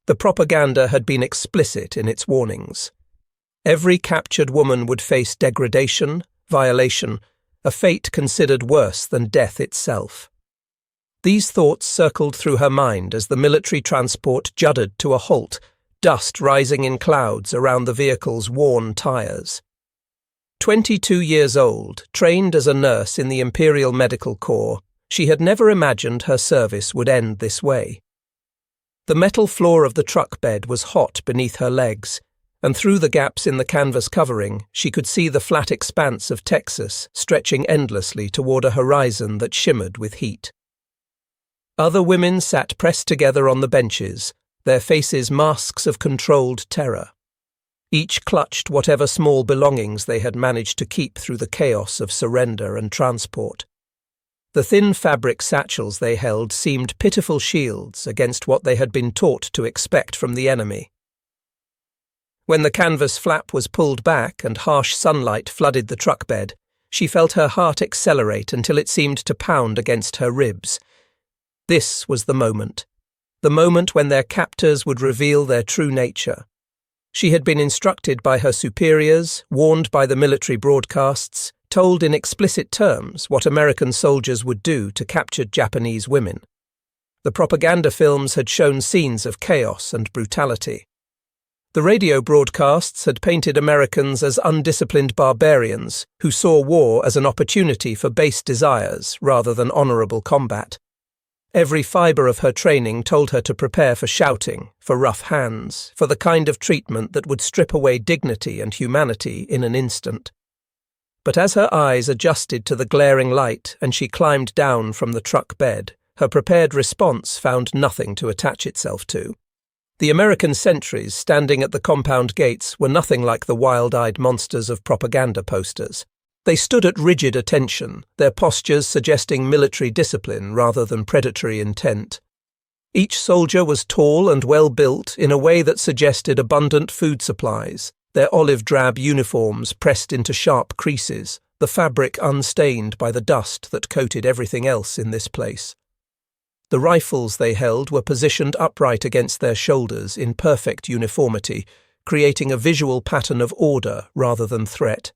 The propaganda had been explicit in its warnings. Every captured woman would face degradation, violation, a fate considered worse than death itself. These thoughts circled through her mind as the military transport juddered to a halt, dust rising in clouds around the vehicle's worn tires. 22 years old, trained as a nurse in the Imperial Medical Corps, she had never imagined her service would end this way. The metal floor of the truck bed was hot beneath her legs, and through the gaps in the canvas covering, she could see the flat expanse of Texas stretching endlessly toward a horizon that shimmered with heat. Other women sat pressed together on the benches, their faces masks of controlled terror. Each clutched whatever small belongings they had managed to keep through the chaos of surrender and transport. The thin fabric satchels they held seemed pitiful shields against what they had been taught to expect from the enemy. When the canvas flap was pulled back and harsh sunlight flooded the truck bed, she felt her heart accelerate until it seemed to pound against her ribs. This was the moment when their captors would reveal their true nature. She had been instructed by her superiors, warned by the military broadcasts, told in explicit terms what American soldiers would do to captured Japanese women. The propaganda films had shown scenes of chaos and brutality. The radio broadcasts had painted Americans as undisciplined barbarians who saw war as an opportunity for base desires rather than honorable combat. Every fiber of her training told her to prepare for shouting, for rough hands, for the kind of treatment that would strip away dignity and humanity in an instant. But as her eyes adjusted to the glaring light and she climbed down from the truck bed, her prepared response found nothing to attach itself to. The American sentries standing at the compound gates were nothing like the wild-eyed monsters of propaganda posters. They stood at rigid attention, their postures suggesting military discipline rather than predatory intent. Each soldier was tall and well-built in a way that suggested abundant food supplies, their olive-drab uniforms pressed into sharp creases, the fabric unstained by the dust that coated everything else in this place. The rifles they held were positioned upright against their shoulders in perfect uniformity, creating a visual pattern of order rather than threat.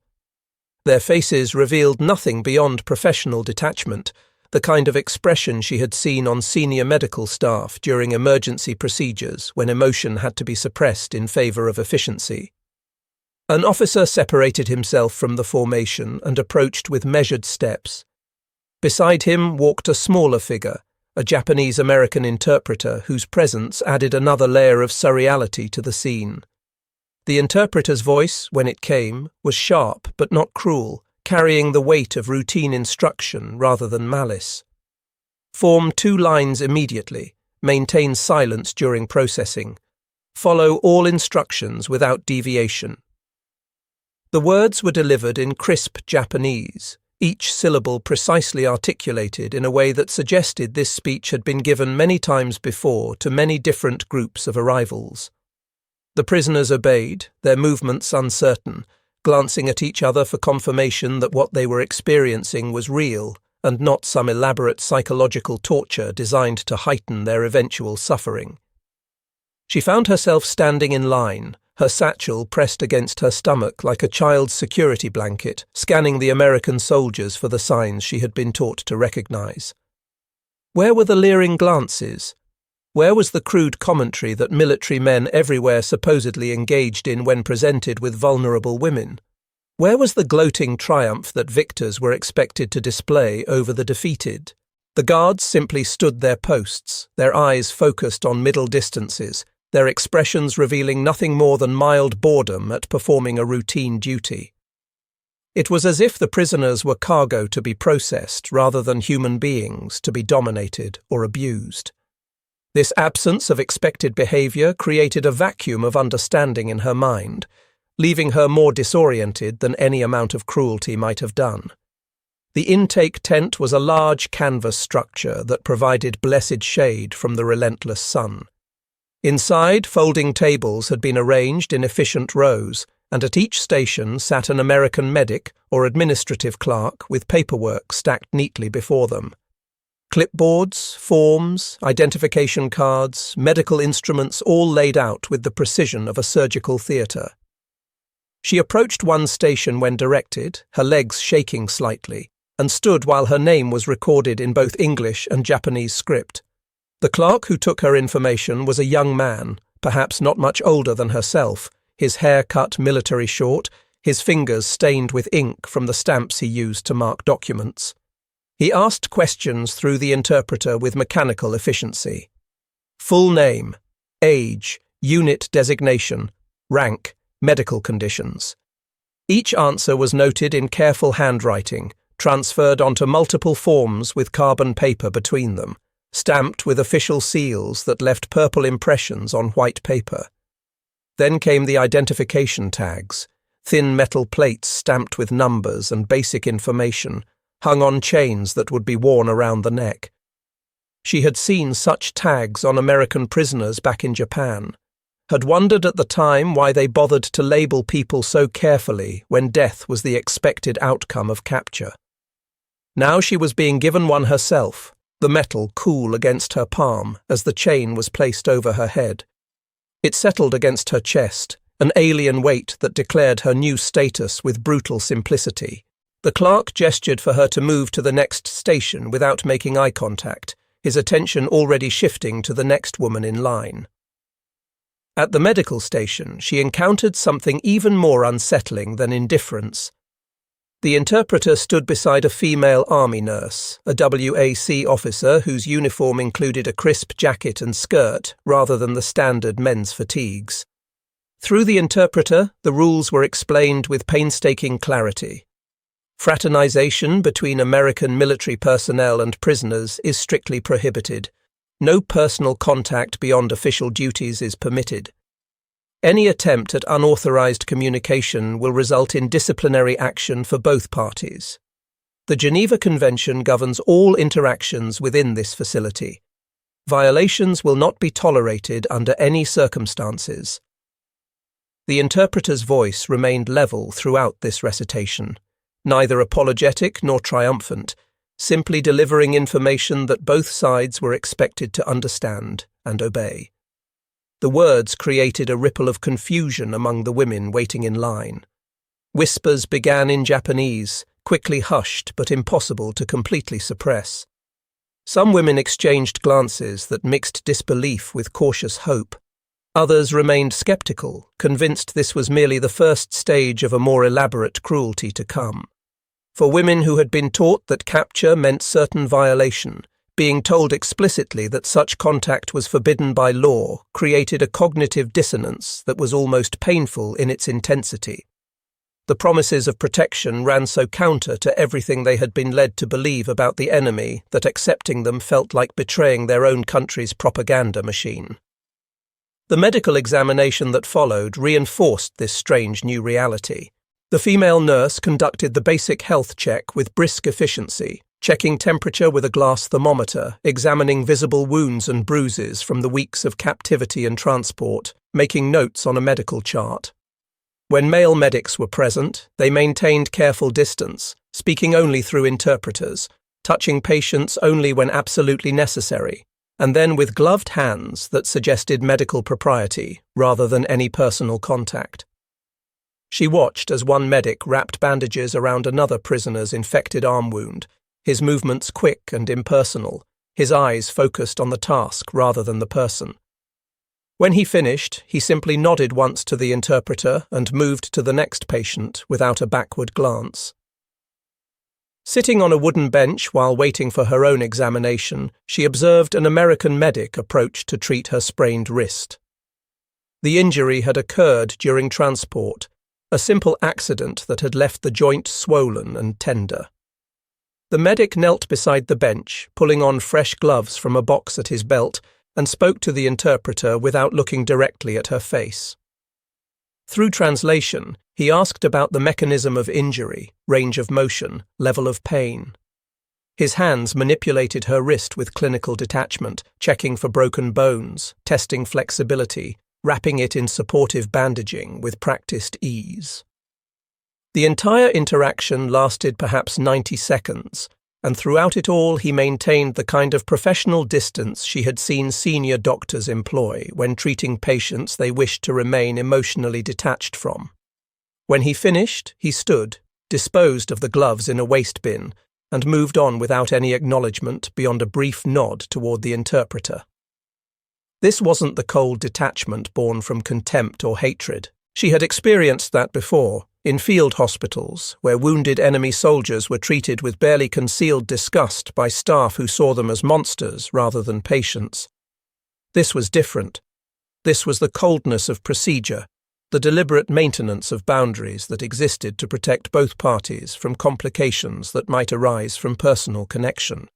Their faces revealed nothing beyond professional detachment, the kind of expression she had seen on senior medical staff during emergency procedures when emotion had to be suppressed in favor of efficiency. An officer separated himself from the formation and approached with measured steps. Beside him walked a smaller figure, a Japanese-American interpreter whose presence added another layer of surreality to the scene. The interpreter's voice, when it came, was sharp but not cruel, carrying the weight of routine instruction rather than malice. Form 2 lines immediately, maintain silence during processing, follow all instructions without deviation. The words were delivered in crisp Japanese, each syllable precisely articulated in a way that suggested this speech had been given many times before to many different groups of arrivals. The prisoners obeyed, their movements uncertain, glancing at each other for confirmation that what they were experiencing was real and not some elaborate psychological torture designed to heighten their eventual suffering. She found herself standing in line, her satchel pressed against her stomach like a child's security blanket, scanning the American soldiers for the signs she had been taught to recognize. Where were the leering glances? Where was the crude commentary that military men everywhere supposedly engaged in when presented with vulnerable women? Where was the gloating triumph that victors were expected to display over the defeated? The guards simply stood their posts, their eyes focused on middle distances, their expressions revealing nothing more than mild boredom at performing a routine duty. It was as if the prisoners were cargo to be processed rather than human beings to be dominated or abused. This absence of expected behavior created a vacuum of understanding in her mind, leaving her more disoriented than any amount of cruelty might have done. The intake tent was a large canvas structure that provided blessed shade from the relentless sun. Inside, folding tables had been arranged in efficient rows, and at each station sat an American medic or administrative clerk with paperwork stacked neatly before them. Clipboards, forms, identification cards, medical instruments all laid out with the precision of a surgical theatre. She approached one station when directed, her legs shaking slightly, and stood while her name was recorded in both English and Japanese script. The clerk who took her information was a young man, perhaps not much older than herself, his hair cut military short, his fingers stained with ink from the stamps he used to mark documents. He asked questions through the interpreter with mechanical efficiency. Full name, age, unit designation, rank, medical conditions. Each answer was noted in careful handwriting, transferred onto multiple forms with carbon paper between them, stamped with official seals that left purple impressions on white paper. Then came the identification tags, thin metal plates stamped with numbers and basic information, hung on chains that would be worn around the neck. She had seen such tags on American prisoners back in Japan, had wondered at the time why they bothered to label people so carefully when death was the expected outcome of capture. Now she was being given one herself, the metal cool against her palm as the chain was placed over her head. It settled against her chest, an alien weight that declared her new status with brutal simplicity. The clerk gestured for her to move to the next station without making eye contact, his attention already shifting to the next woman in line. At the medical station, she encountered something even more unsettling than indifference. The interpreter stood beside a female army nurse, a WAC officer whose uniform included a crisp jacket and skirt rather than the standard men's fatigues. Through the interpreter, the rules were explained with painstaking clarity. Fraternization between American military personnel and prisoners is strictly prohibited. No personal contact beyond official duties is permitted. Any attempt at unauthorized communication will result in disciplinary action for both parties. The Geneva Convention governs all interactions within this facility. Violations will not be tolerated under any circumstances. The interpreter's voice remained level throughout this recitation, neither apologetic nor triumphant, simply delivering information that both sides were expected to understand and obey. The words created a ripple of confusion among the women waiting in line. Whispers began in Japanese, quickly hushed but impossible to completely suppress. Some women exchanged glances that mixed disbelief with cautious hope. Others remained skeptical, convinced this was merely the first stage of a more elaborate cruelty to come. For women who had been taught that capture meant certain violation, being told explicitly that such contact was forbidden by law created a cognitive dissonance that was almost painful in its intensity. The promises of protection ran so counter to everything they had been led to believe about the enemy that accepting them felt like betraying their own country's propaganda machine. The medical examination that followed reinforced this strange new reality. The female nurse conducted the basic health check with brisk efficiency, checking temperature with a glass thermometer, examining visible wounds and bruises from the weeks of captivity and transport, making notes on a medical chart. When male medics were present, they maintained careful distance, speaking only through interpreters, touching patients only when absolutely necessary, and then with gloved hands that suggested medical propriety rather than any personal contact. She watched as one medic wrapped bandages around another prisoner's infected arm wound, his movements quick and impersonal, his eyes focused on the task rather than the person. When he finished, he simply nodded once to the interpreter and moved to the next patient without a backward glance. Sitting on a wooden bench while waiting for her own examination, she observed an American medic approach to treat her sprained wrist. The injury had occurred during transport, a simple accident that had left the joint swollen and tender. The medic knelt beside the bench, pulling on fresh gloves from a box at his belt, and spoke to the interpreter without looking directly at her face. Through translation, he asked about the mechanism of injury, range of motion, level of pain. His hands manipulated her wrist with clinical detachment, checking for broken bones, testing flexibility, wrapping it in supportive bandaging with practiced ease. The entire interaction lasted perhaps 90 seconds, and throughout it all he maintained the kind of professional distance she had seen senior doctors employ when treating patients they wished to remain emotionally detached from. When he finished, he stood, disposed of the gloves in a waste bin, and moved on without any acknowledgement beyond a brief nod toward the interpreter. This wasn't the cold detachment born from contempt or hatred. She had experienced that before, in field hospitals, where wounded enemy soldiers were treated with barely concealed disgust by staff who saw them as monsters rather than patients. This was different. This was the coldness of procedure, the deliberate maintenance of boundaries that existed to protect both parties from complications that might arise from personal connection.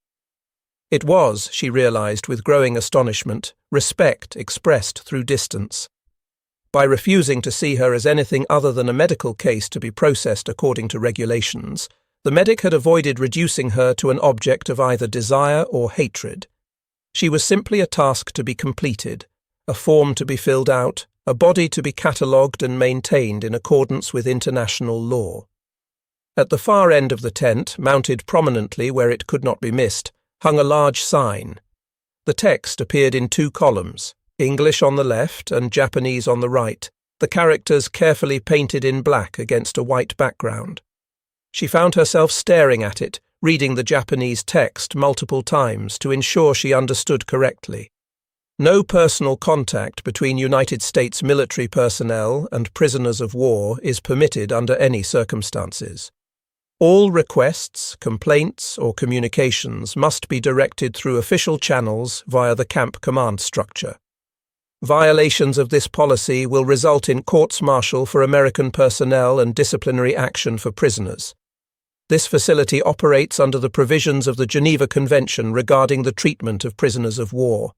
It was, she realized with growing astonishment, respect expressed through distance. By refusing to see her as anything other than a medical case to be processed according to regulations, the medic had avoided reducing her to an object of either desire or hatred. She was simply a task to be completed, a form to be filled out, a body to be catalogued and maintained in accordance with international law. At the far end of the tent, mounted prominently where it could not be missed, hung a large sign. The text appeared in 2 columns, English on the left and Japanese on the right, the characters carefully painted in black against a white background. She found herself staring at it, reading the Japanese text multiple times to ensure she understood correctly. No personal contact between United States military personnel and prisoners of war is permitted under any circumstances. All requests, complaints, or communications must be directed through official channels via the camp command structure. Violations of this policy will result in courts-martial for American personnel and disciplinary action for prisoners. This facility operates under the provisions of the Geneva Convention regarding the treatment of prisoners of war.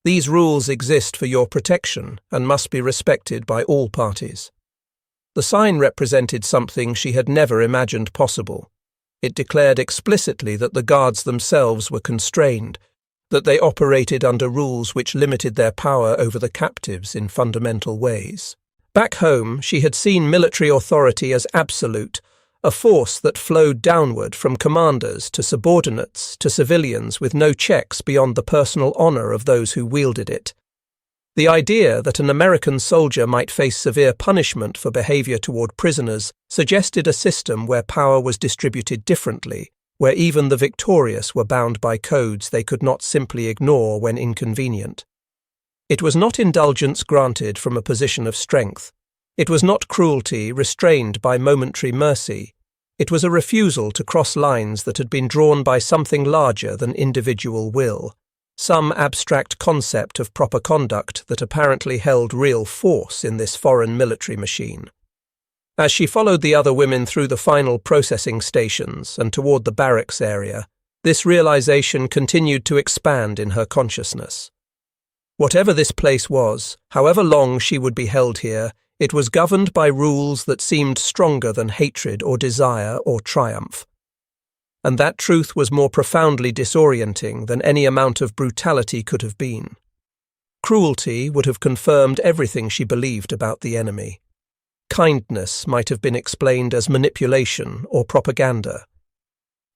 These rules exist for your protection and must be respected by all parties. The sign represented something she had never imagined possible. It declared explicitly that the guards themselves were constrained, that they operated under rules which limited their power over the captives in fundamental ways. Back home, she had seen military authority as absolute, a force that flowed downward from commanders to subordinates to civilians with no checks beyond the personal honor of those who wielded it. The idea that an American soldier might face severe punishment for behavior toward prisoners suggested a system where power was distributed differently, where even the victorious were bound by codes they could not simply ignore when inconvenient. It was not indulgence granted from a position of strength. It was not cruelty restrained by momentary mercy. It was a refusal to cross lines that had been drawn by something larger than individual will, some abstract concept of proper conduct that apparently held real force in this foreign military machine. As she followed the other women through the final processing stations and toward the barracks area, this realization continued to expand in her consciousness. Whatever this place was, however long she would be held here, it was governed by rules that seemed stronger than hatred or desire or triumph. And that truth was more profoundly disorienting than any amount of brutality could have been. Cruelty would have confirmed everything she believed about the enemy. Kindness might have been explained as manipulation or propaganda.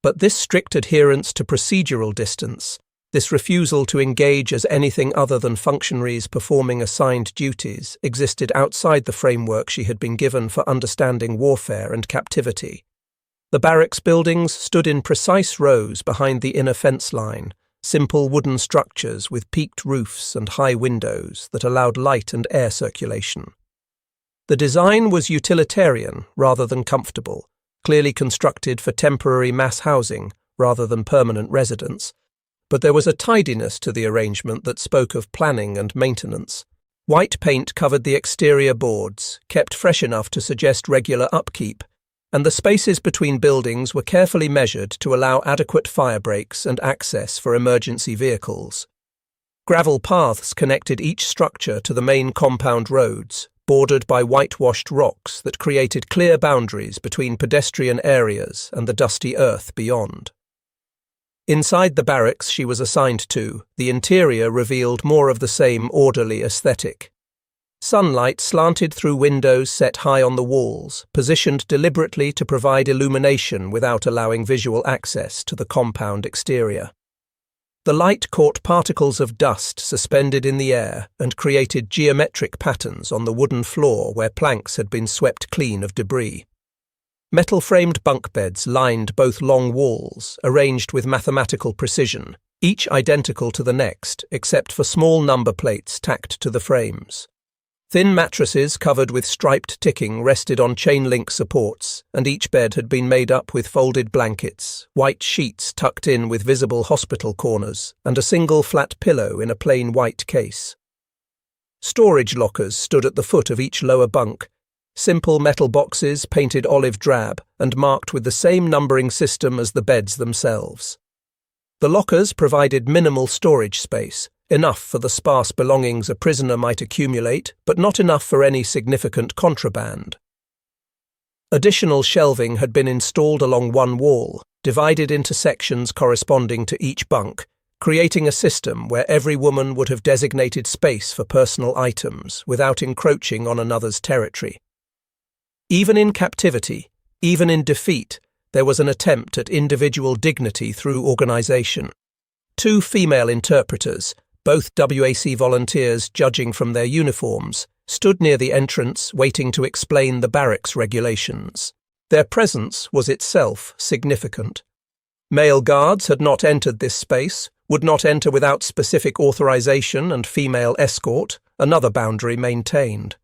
But this strict adherence to procedural distance, this refusal to engage as anything other than functionaries performing assigned duties, existed outside the framework she had been given for understanding warfare and captivity. The barracks buildings stood in precise rows behind the inner fence line, simple wooden structures with peaked roofs and high windows that allowed light and air circulation. The design was utilitarian rather than comfortable, clearly constructed for temporary mass housing rather than permanent residence, but there was a tidiness to the arrangement that spoke of planning and maintenance. White paint covered the exterior boards, kept fresh enough to suggest regular upkeep, and the spaces between buildings were carefully measured to allow adequate fire breaks and access for emergency vehicles. Gravel paths connected each structure to the main compound roads, bordered by whitewashed rocks that created clear boundaries between pedestrian areas and the dusty earth beyond. Inside the barracks she was assigned to, the interior revealed more of the same orderly aesthetic. Sunlight slanted through windows set high on the walls, positioned deliberately to provide illumination without allowing visual access to the compound exterior. The light caught particles of dust suspended in the air and created geometric patterns on the wooden floor where planks had been swept clean of debris. Metal-framed bunk beds lined both long walls, arranged with mathematical precision, each identical to the next, except for small number plates tacked to the frames. Thin mattresses covered with striped ticking rested on chain-link supports, and each bed had been made up with folded blankets, white sheets tucked in with visible hospital corners, and a single flat pillow in a plain white case. Storage lockers stood at the foot of each lower bunk, simple metal boxes painted olive drab and marked with the same numbering system as the beds themselves. The lockers provided minimal storage space, enough for the sparse belongings a prisoner might accumulate, but not enough for any significant contraband. Additional shelving had been installed along one wall, divided into sections corresponding to each bunk, creating a system where every woman would have designated space for personal items without encroaching on another's territory. Even in captivity, even in defeat, there was an attempt at individual dignity through organization. 2 female interpreters, both WAC volunteers judging from their uniforms, stood near the entrance waiting to explain the barracks regulations. Their presence was itself significant. Male guards had not entered this space, would not enter without specific authorization and female escort, another boundary maintained.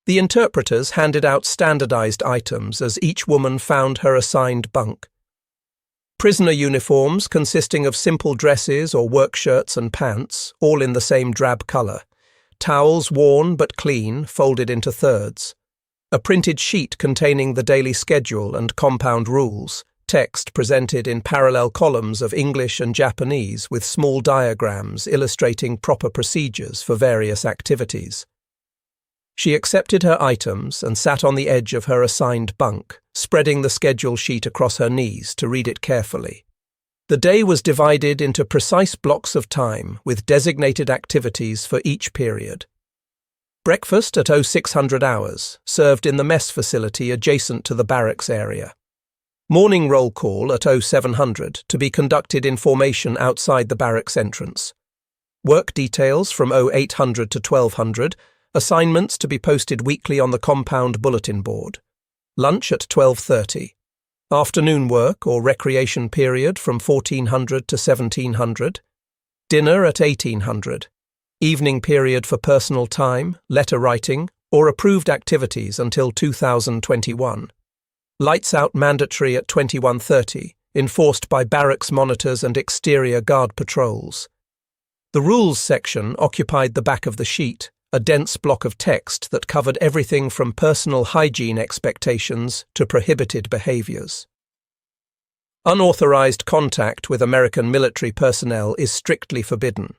The interpreters handed out standardized items as each woman found her assigned bunk. Prisoner uniforms consisting of simple dresses or work shirts and pants, all in the same drab colour. Towels worn but clean, folded into thirds. A printed sheet containing the daily schedule and compound rules, text presented in parallel columns of English and Japanese with small diagrams illustrating proper procedures for various activities. She accepted her items and sat on the edge of her assigned bunk, spreading the schedule sheet across her knees to read it carefully. The day was divided into precise blocks of time with designated activities for each period. Breakfast at 0600 hours, served in the mess facility adjacent to the barracks area. Morning roll call at 0700 to be conducted in formation outside the barracks entrance. Work details from 0800 to 1200, assignments to be posted weekly on the compound bulletin board. Lunch at 12:30. Afternoon work or recreation period from 1400 to 1700. Dinner at 1800. Evening period for personal time, letter writing, or approved activities until 2021. Lights out mandatory at 21:30, enforced by barracks monitors and exterior guard patrols. The rules section occupied the back of the sheet, a dense block of text that covered everything from personal hygiene expectations to prohibited behaviors. Unauthorized contact with American military personnel is strictly forbidden.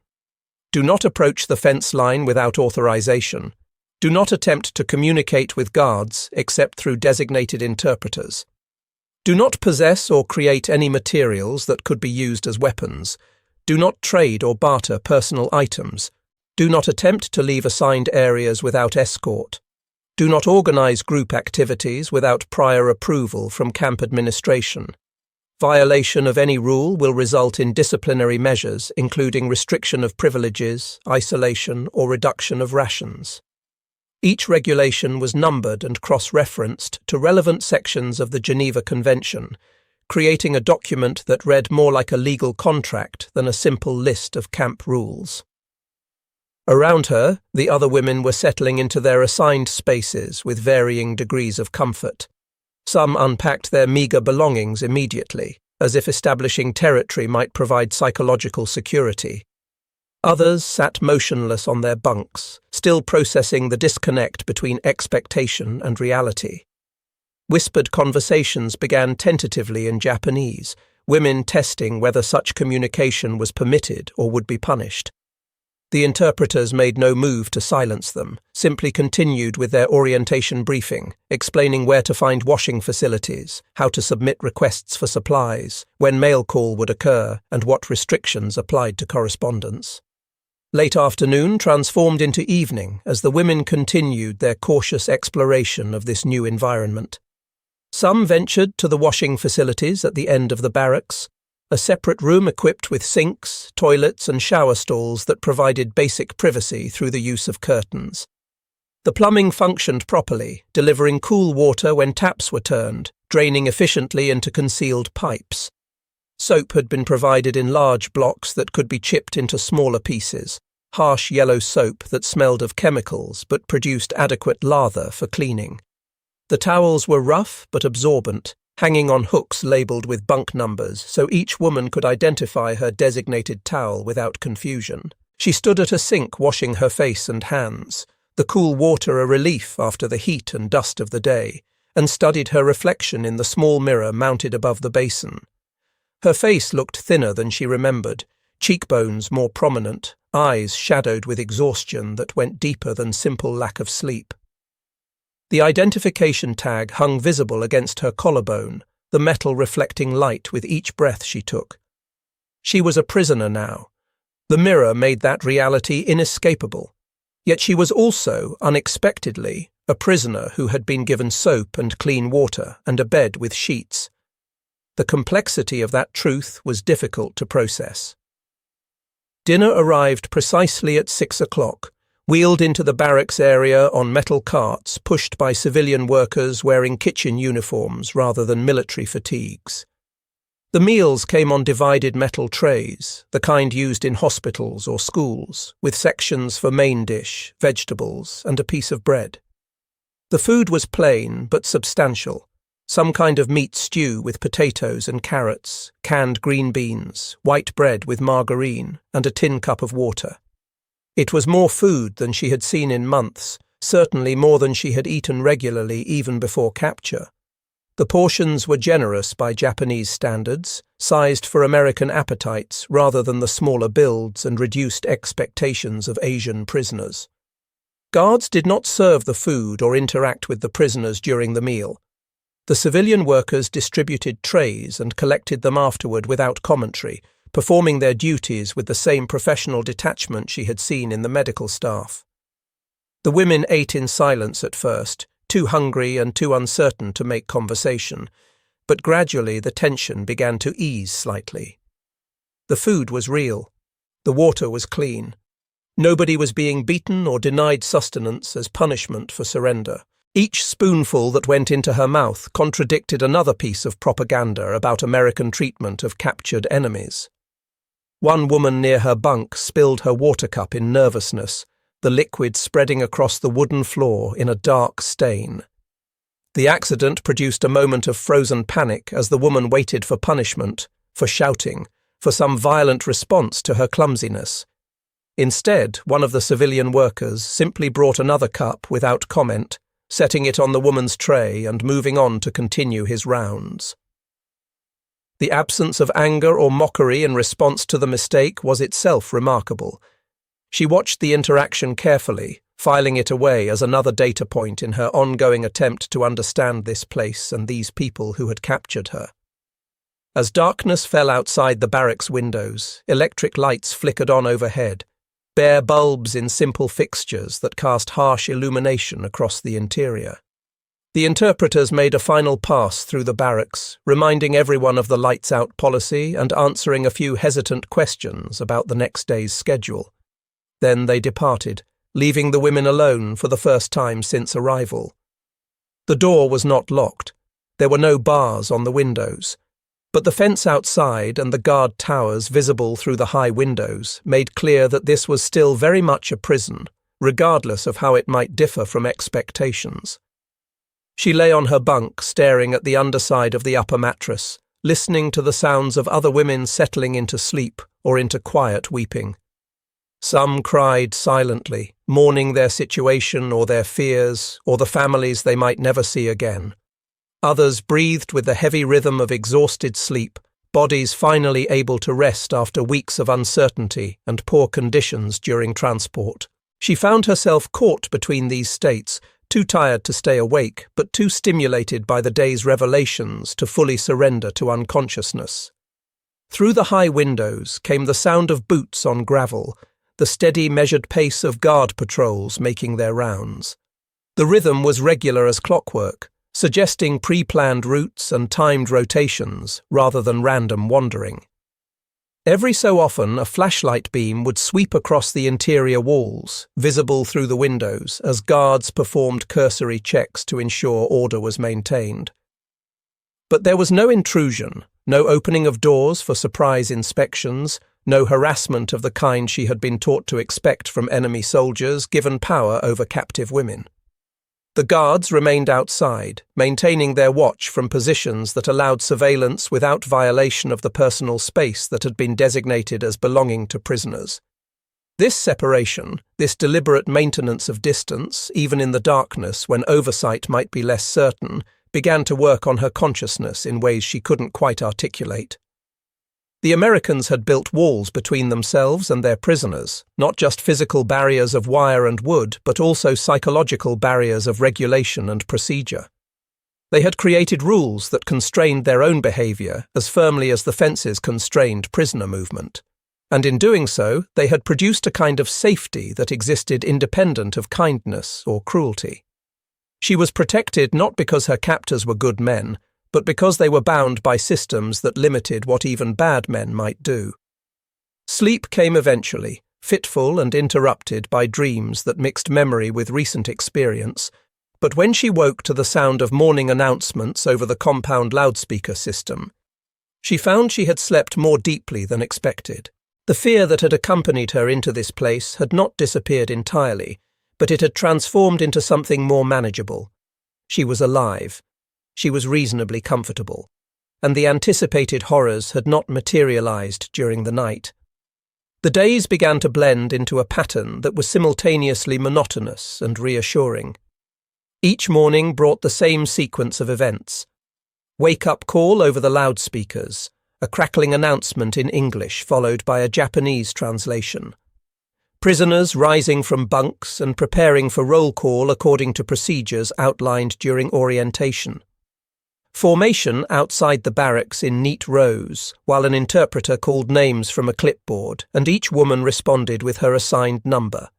Do not approach the fence line without authorization. Do not attempt to communicate with guards except through designated interpreters. Do not possess or create any materials that could be used as weapons. Do not trade or barter personal items. Do not attempt to leave assigned areas without escort. Do not organize group activities without prior approval from camp administration. Violation of any rule will result in disciplinary measures, including restriction of privileges, isolation, or reduction of rations. Each regulation was numbered and cross-referenced to relevant sections of the Geneva Convention, creating a document that read more like a legal contract than a simple list of camp rules. Around her, the other women were settling into their assigned spaces with varying degrees of comfort. Some unpacked their meagre belongings immediately, as if establishing territory might provide psychological security. Others sat motionless on their bunks, still processing the disconnect between expectation and reality. Whispered conversations began tentatively in Japanese, women testing whether such communication was permitted or would be punished. The interpreters made no move to silence them, simply continued with their orientation briefing, explaining where to find washing facilities, how to submit requests for supplies, when mail call would occur, and what restrictions applied to correspondence. Late afternoon transformed into evening as the women continued their cautious exploration of this new environment. Some ventured to the washing facilities at the end of the barracks, a separate room equipped with sinks, toilets and shower stalls that provided basic privacy through the use of curtains. The plumbing functioned properly, delivering cool water when taps were turned, draining efficiently into concealed pipes. Soap had been provided in large blocks that could be chipped into smaller pieces, harsh yellow soap that smelled of chemicals but produced adequate lather for cleaning. The towels were rough but absorbent, hanging on hooks labelled with bunk numbers so each woman could identify her designated towel without confusion. She stood at a sink washing her face and hands, the cool water a relief after the heat and dust of the day, and studied her reflection in the small mirror mounted above the basin. Her face looked thinner than she remembered, cheekbones more prominent, eyes shadowed with exhaustion that went deeper than simple lack of sleep. The identification tag hung visible against her collarbone, the metal reflecting light with each breath she took. She was a prisoner now. The mirror made that reality inescapable. Yet she was also, unexpectedly, a prisoner who had been given soap and clean water and a bed with sheets. The complexity of that truth was difficult to process. Dinner arrived precisely at 6 o'clock, wheeled into the barracks area on metal carts pushed by civilian workers wearing kitchen uniforms rather than military fatigues. The meals came on divided metal trays, the kind used in hospitals or schools, with sections for main dish, vegetables, and a piece of bread. The food was plain but substantial, some kind of meat stew with potatoes and carrots, canned green beans, white bread with margarine, and a tin cup of water. It was more food than she had seen in months, certainly more than she had eaten regularly even before capture. The portions were generous by Japanese standards, sized for American appetites rather than the smaller builds and reduced expectations of Asian prisoners. Guards did not serve the food or interact with the prisoners during the meal. The civilian workers distributed trays and collected them afterward without commentary, performing their duties with the same professional detachment she had seen in the medical staff. The women ate in silence at first, too hungry and too uncertain to make conversation, but gradually the tension began to ease slightly. The food was real. The water was clean. Nobody was being beaten or denied sustenance as punishment for surrender. Each spoonful that went into her mouth contradicted another piece of propaganda about American treatment of captured enemies. One woman near her bunk spilled her water cup in nervousness, the liquid spreading across the wooden floor in a dark stain. The accident produced a moment of frozen panic as the woman waited for punishment, for shouting, for some violent response to her clumsiness. Instead, one of the civilian workers simply brought another cup without comment, setting it on the woman's tray and moving on to continue his rounds. The absence of anger or mockery in response to the mistake was itself remarkable. She watched the interaction carefully, filing it away as another data point in her ongoing attempt to understand this place and these people who had captured her. As darkness fell outside the barracks windows, electric lights flickered on overhead, bare bulbs in simple fixtures that cast harsh illumination across the interior. The interpreters made a final pass through the barracks, reminding everyone of the lights-out policy and answering a few hesitant questions about the next day's schedule. Then they departed, leaving the women alone for the first time since arrival. The door was not locked. There were no bars on the windows, but the fence outside and the guard towers visible through the high windows made clear that this was still very much a prison, regardless of how it might differ from expectations. She lay on her bunk, staring at the underside of the upper mattress, listening to the sounds of other women settling into sleep or into quiet weeping. Some cried silently, mourning their situation or their fears or the families they might never see again. Others breathed with the heavy rhythm of exhausted sleep, bodies finally able to rest after weeks of uncertainty and poor conditions during transport. She found herself caught between these states, too tired to stay awake, but too stimulated by the day's revelations to fully surrender to unconsciousness. Through the high windows came the sound of boots on gravel, the steady, measured pace of guard patrols making their rounds. The rhythm was regular as clockwork, suggesting pre-planned routes and timed rotations rather than random wandering. Every so often, a flashlight beam would sweep across the interior walls, visible through the windows, as guards performed cursory checks to ensure order was maintained. But there was no intrusion, no opening of doors for surprise inspections, no harassment of the kind she had been taught to expect from enemy soldiers given power over captive women. The guards remained outside, maintaining their watch from positions that allowed surveillance without violation of the personal space that had been designated as belonging to prisoners. This separation, this deliberate maintenance of distance, even in the darkness when oversight might be less certain, began to work on her consciousness in ways she couldn't quite articulate. The Americans had built walls between themselves and their prisoners, not just physical barriers of wire and wood, but also psychological barriers of regulation and procedure. They had created rules that constrained their own behavior as firmly as the fences constrained prisoner movement. And in doing so, they had produced a kind of safety that existed independent of kindness or cruelty. She was protected not because her captors were good men, but because they were bound by systems that limited what even bad men might do. Sleep came eventually, fitful and interrupted by dreams that mixed memory with recent experience, but when she woke to the sound of morning announcements over the compound loudspeaker system, she found she had slept more deeply than expected. The fear that had accompanied her into this place had not disappeared entirely, but it had transformed into something more manageable. She was alive. She was reasonably comfortable, and the anticipated horrors had not materialized during the night. The days began to blend into a pattern that was simultaneously monotonous and reassuring. Each morning brought the same sequence of events. Wake-up call over the loudspeakers, a crackling announcement in English followed by a Japanese translation. Prisoners rising from bunks and preparing for roll call according to procedures outlined during orientation. Formation outside the barracks in neat rows, while an interpreter called names from a clipboard, and each woman responded with her assigned number.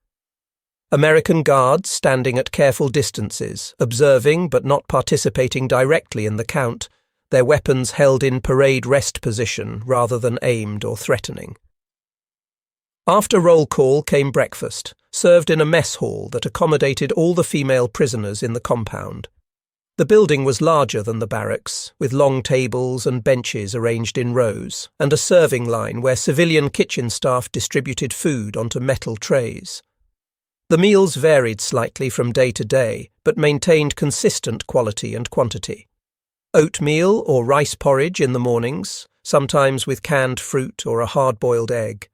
American guards standing at careful distances, observing but not participating directly in the count, their weapons held in parade rest position rather than aimed or threatening. After roll call came breakfast, served in a mess hall that accommodated all the female prisoners in the compound. The building was larger than the barracks, with long tables and benches arranged in rows, and a serving line where civilian kitchen staff distributed food onto metal trays. The meals varied slightly from day to day, but maintained consistent quality and quantity. Oatmeal or rice porridge in the mornings, sometimes with canned fruit or a hard-boiled egg.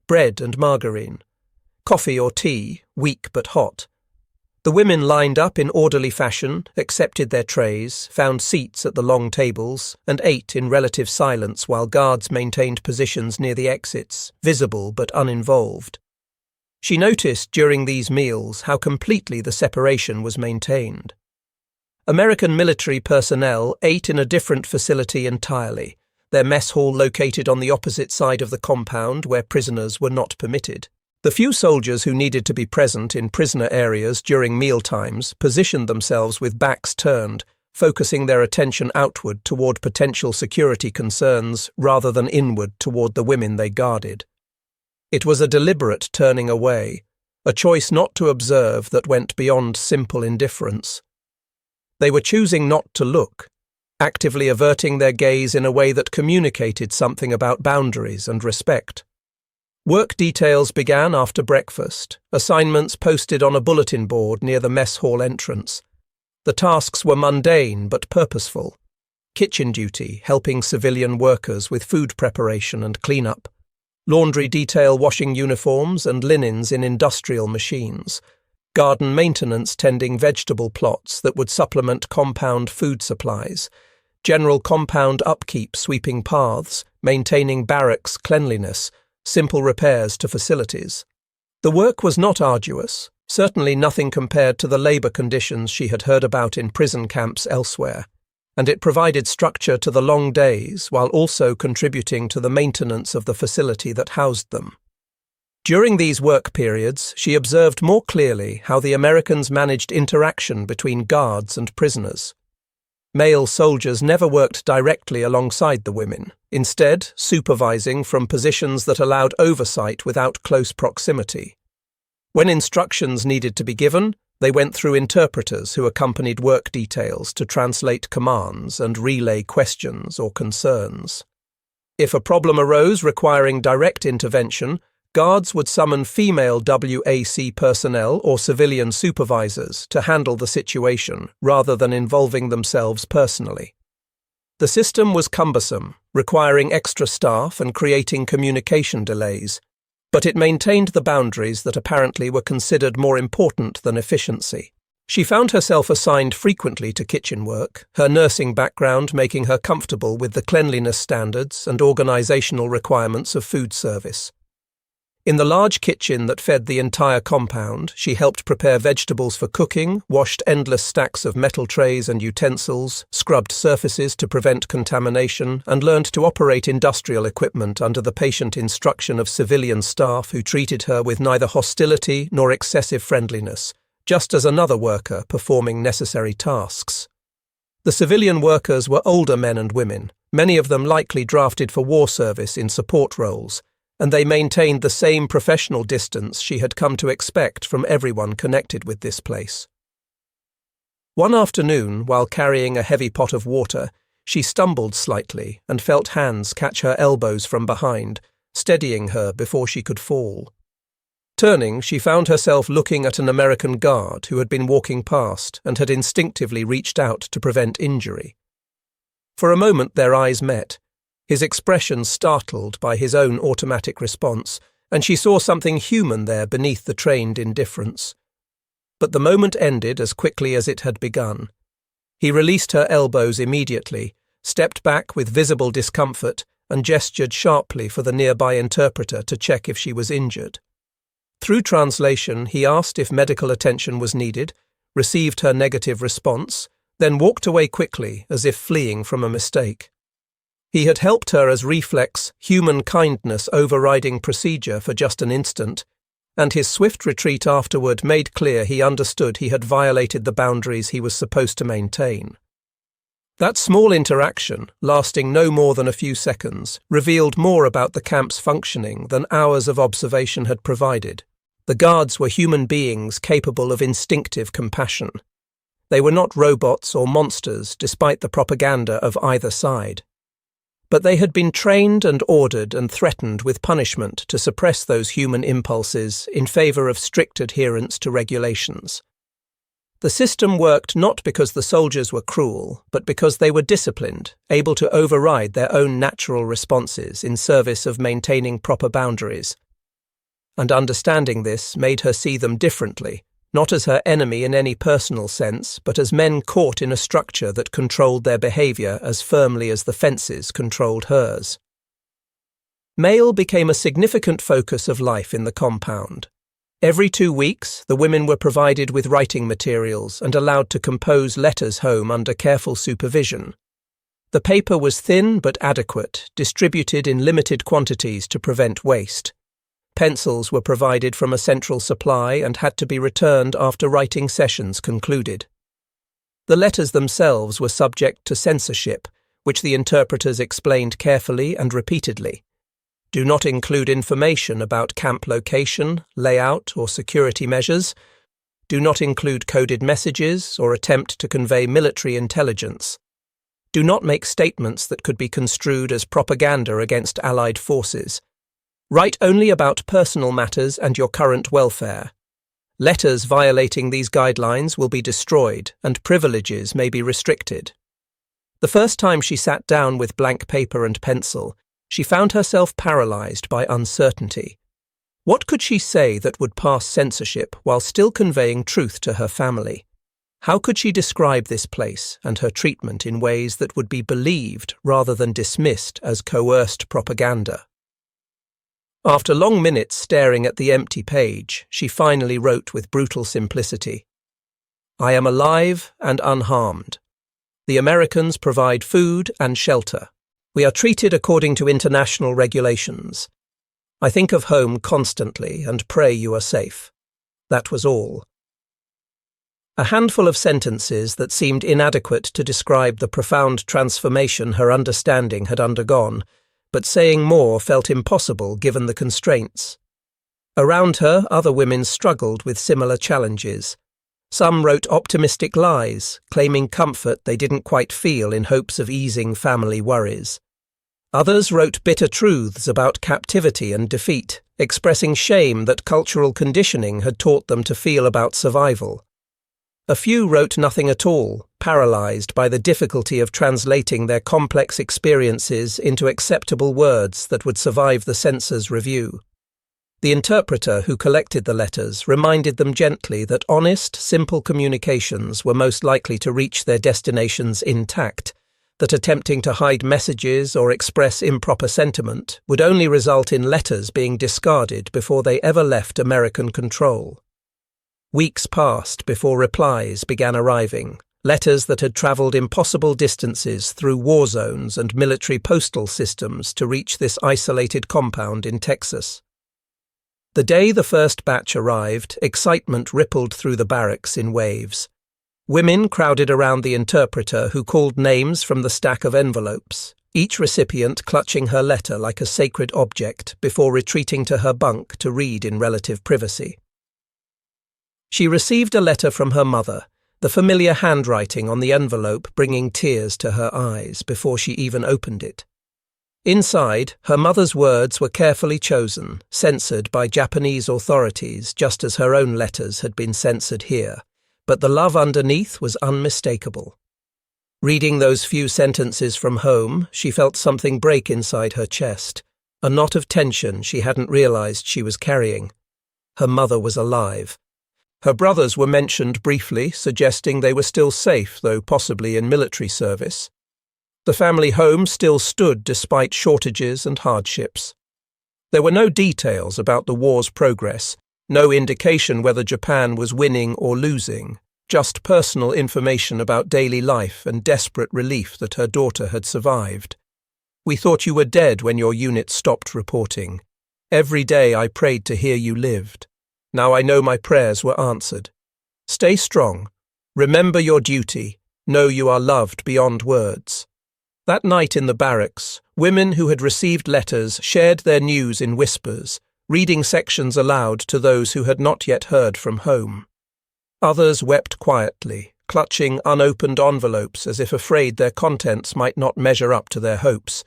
Bread and margarine. Coffee or tea, weak but hot. The women lined up in orderly fashion, accepted their trays, found seats at the long tables, and ate in relative silence while guards maintained positions near the exits, visible but uninvolved. She noticed during these meals how completely the separation was maintained. American military personnel ate in a different facility entirely, their mess hall located on the opposite side of the compound where prisoners were not permitted. The few soldiers who needed to be present in prisoner areas during mealtimes positioned themselves with backs turned, focusing their attention outward toward potential security concerns rather than inward toward the women they guarded. It was a deliberate turning away, a choice not to observe that went beyond simple indifference. They were choosing not to look, actively averting their gaze in a way that communicated something about boundaries and respect. Work details began after breakfast, assignments posted on a bulletin board near the mess hall entrance. The tasks were mundane but purposeful. Kitchen duty, helping civilian workers with food preparation and cleanup. Laundry detail washing uniforms and linens in industrial machines. Garden maintenance tending vegetable plots that would supplement compound food supplies. General compound upkeep sweeping paths, maintaining barracks cleanliness. Simple repairs to facilities. The work was not arduous, certainly nothing compared to the labour conditions she had heard about in prison camps elsewhere, and it provided structure to the long days while also contributing to the maintenance of the facility that housed them. During these work periods, she observed more clearly how the Americans managed interaction between guards and prisoners. Male soldiers never worked directly alongside the women, instead supervising from positions that allowed oversight without close proximity. When instructions needed to be given, they went through interpreters who accompanied work details to translate commands and relay questions or concerns. If a problem arose requiring direct intervention, guards would summon female WAC personnel or civilian supervisors to handle the situation rather than involving themselves personally. The system was cumbersome, requiring extra staff and creating communication delays, but it maintained the boundaries that apparently were considered more important than efficiency. She found herself assigned frequently to kitchen work, her nursing background making her comfortable with the cleanliness standards and organizational requirements of food service. In the large kitchen that fed the entire compound, she helped prepare vegetables for cooking, washed endless stacks of metal trays and utensils, scrubbed surfaces to prevent contamination, and learned to operate industrial equipment under the patient instruction of civilian staff who treated her with neither hostility nor excessive friendliness, just as another worker performing necessary tasks. The civilian workers were older men and women, many of them likely drafted for war service in support roles, and they maintained the same professional distance she had come to expect from everyone connected with this place. One afternoon, while carrying a heavy pot of water, she stumbled slightly and felt hands catch her elbows from behind, steadying her before she could fall. Turning, she found herself looking at an American guard who had been walking past and had instinctively reached out to prevent injury. For a moment their eyes met, his expression startled by his own automatic response, and she saw something human there beneath the trained indifference. But the moment ended as quickly as it had begun. He released her elbows immediately, stepped back with visible discomfort, and gestured sharply for the nearby interpreter to check if she was injured. Through translation, he asked if medical attention was needed, received her negative response, then walked away quickly as if fleeing from a mistake. He had helped her as reflex, human kindness overriding procedure for just an instant, and his swift retreat afterward made clear he understood he had violated the boundaries he was supposed to maintain. That small interaction, lasting no more than a few seconds, revealed more about the camp's functioning than hours of observation had provided. The guards were human beings capable of instinctive compassion. They were not robots or monsters, despite the propaganda of either side. But they had been trained and ordered and threatened with punishment to suppress those human impulses in favor of strict adherence to regulations. The system worked not because the soldiers were cruel, but because they were disciplined, able to override their own natural responses in service of maintaining proper boundaries. And understanding this made her see them differently, not as her enemy in any personal sense, but as men caught in a structure that controlled their behavior as firmly as the fences controlled hers. Mail became a significant focus of life in the compound. Every 2 weeks, the women were provided with writing materials and allowed to compose letters home under careful supervision. The paper was thin but adequate, distributed in limited quantities to prevent waste. Pencils were provided from a central supply and had to be returned after writing sessions concluded. The letters themselves were subject to censorship, which the interpreters explained carefully and repeatedly. Do not include information about camp location, layout, or security measures. Do not include coded messages or attempt to convey military intelligence. Do not make statements that could be construed as propaganda against Allied forces. Write only about personal matters and your current welfare. Letters violating these guidelines will be destroyed and privileges may be restricted. The first time she sat down with blank paper and pencil, she found herself paralyzed by uncertainty. What could she say that would pass censorship while still conveying truth to her family? How could she describe this place and her treatment in ways that would be believed rather than dismissed as coerced propaganda? After long minutes staring at the empty page, she finally wrote with brutal simplicity, "I am alive and unharmed. The Americans provide food and shelter. We are treated according to international regulations. I think of home constantly and pray you are safe. That was all. A handful of sentences that seemed inadequate to describe the profound transformation her understanding had undergone, but saying more felt impossible given the constraints. Around her, other women struggled with similar challenges. Some wrote optimistic lies, claiming comfort they didn't quite feel in hopes of easing family worries. Others wrote bitter truths about captivity and defeat, expressing shame that cultural conditioning had taught them to feel about survival. A few wrote nothing at all, paralyzed by the difficulty of translating their complex experiences into acceptable words that would survive the censor's review. The interpreter who collected the letters reminded them gently that honest, simple communications were most likely to reach their destinations intact, that attempting to hide messages or express improper sentiment would only result in letters being discarded before they ever left American control. Weeks passed before replies began arriving, letters that had travelled impossible distances through war zones and military postal systems to reach this isolated compound in Texas. The day the first batch arrived, excitement rippled through the barracks in waves. Women crowded around the interpreter who called names from the stack of envelopes, each recipient clutching her letter like a sacred object before retreating to her bunk to read in relative privacy. She received a letter from her mother, the familiar handwriting on the envelope bringing tears to her eyes before she even opened it. Inside, her mother's words were carefully chosen, censored by Japanese authorities just as her own letters had been censored here, but the love underneath was unmistakable. Reading those few sentences from home, she felt something break inside her chest, a knot of tension she hadn't realized she was carrying. Her mother was alive. Her brothers were mentioned briefly, suggesting they were still safe, though possibly in military service. The family home still stood despite shortages and hardships. There were no details about the war's progress, no indication whether Japan was winning or losing, just personal information about daily life and desperate relief that her daughter had survived. "We thought you were dead when your unit stopped reporting. Every day I prayed to hear you lived. Now I know my prayers were answered. Stay strong. Remember your duty. Know you are loved beyond words." That night in the barracks, women who had received letters shared their news in whispers, reading sections aloud to those who had not yet heard from home. Others wept quietly, clutching unopened envelopes as if afraid their contents might not measure up to their hopes.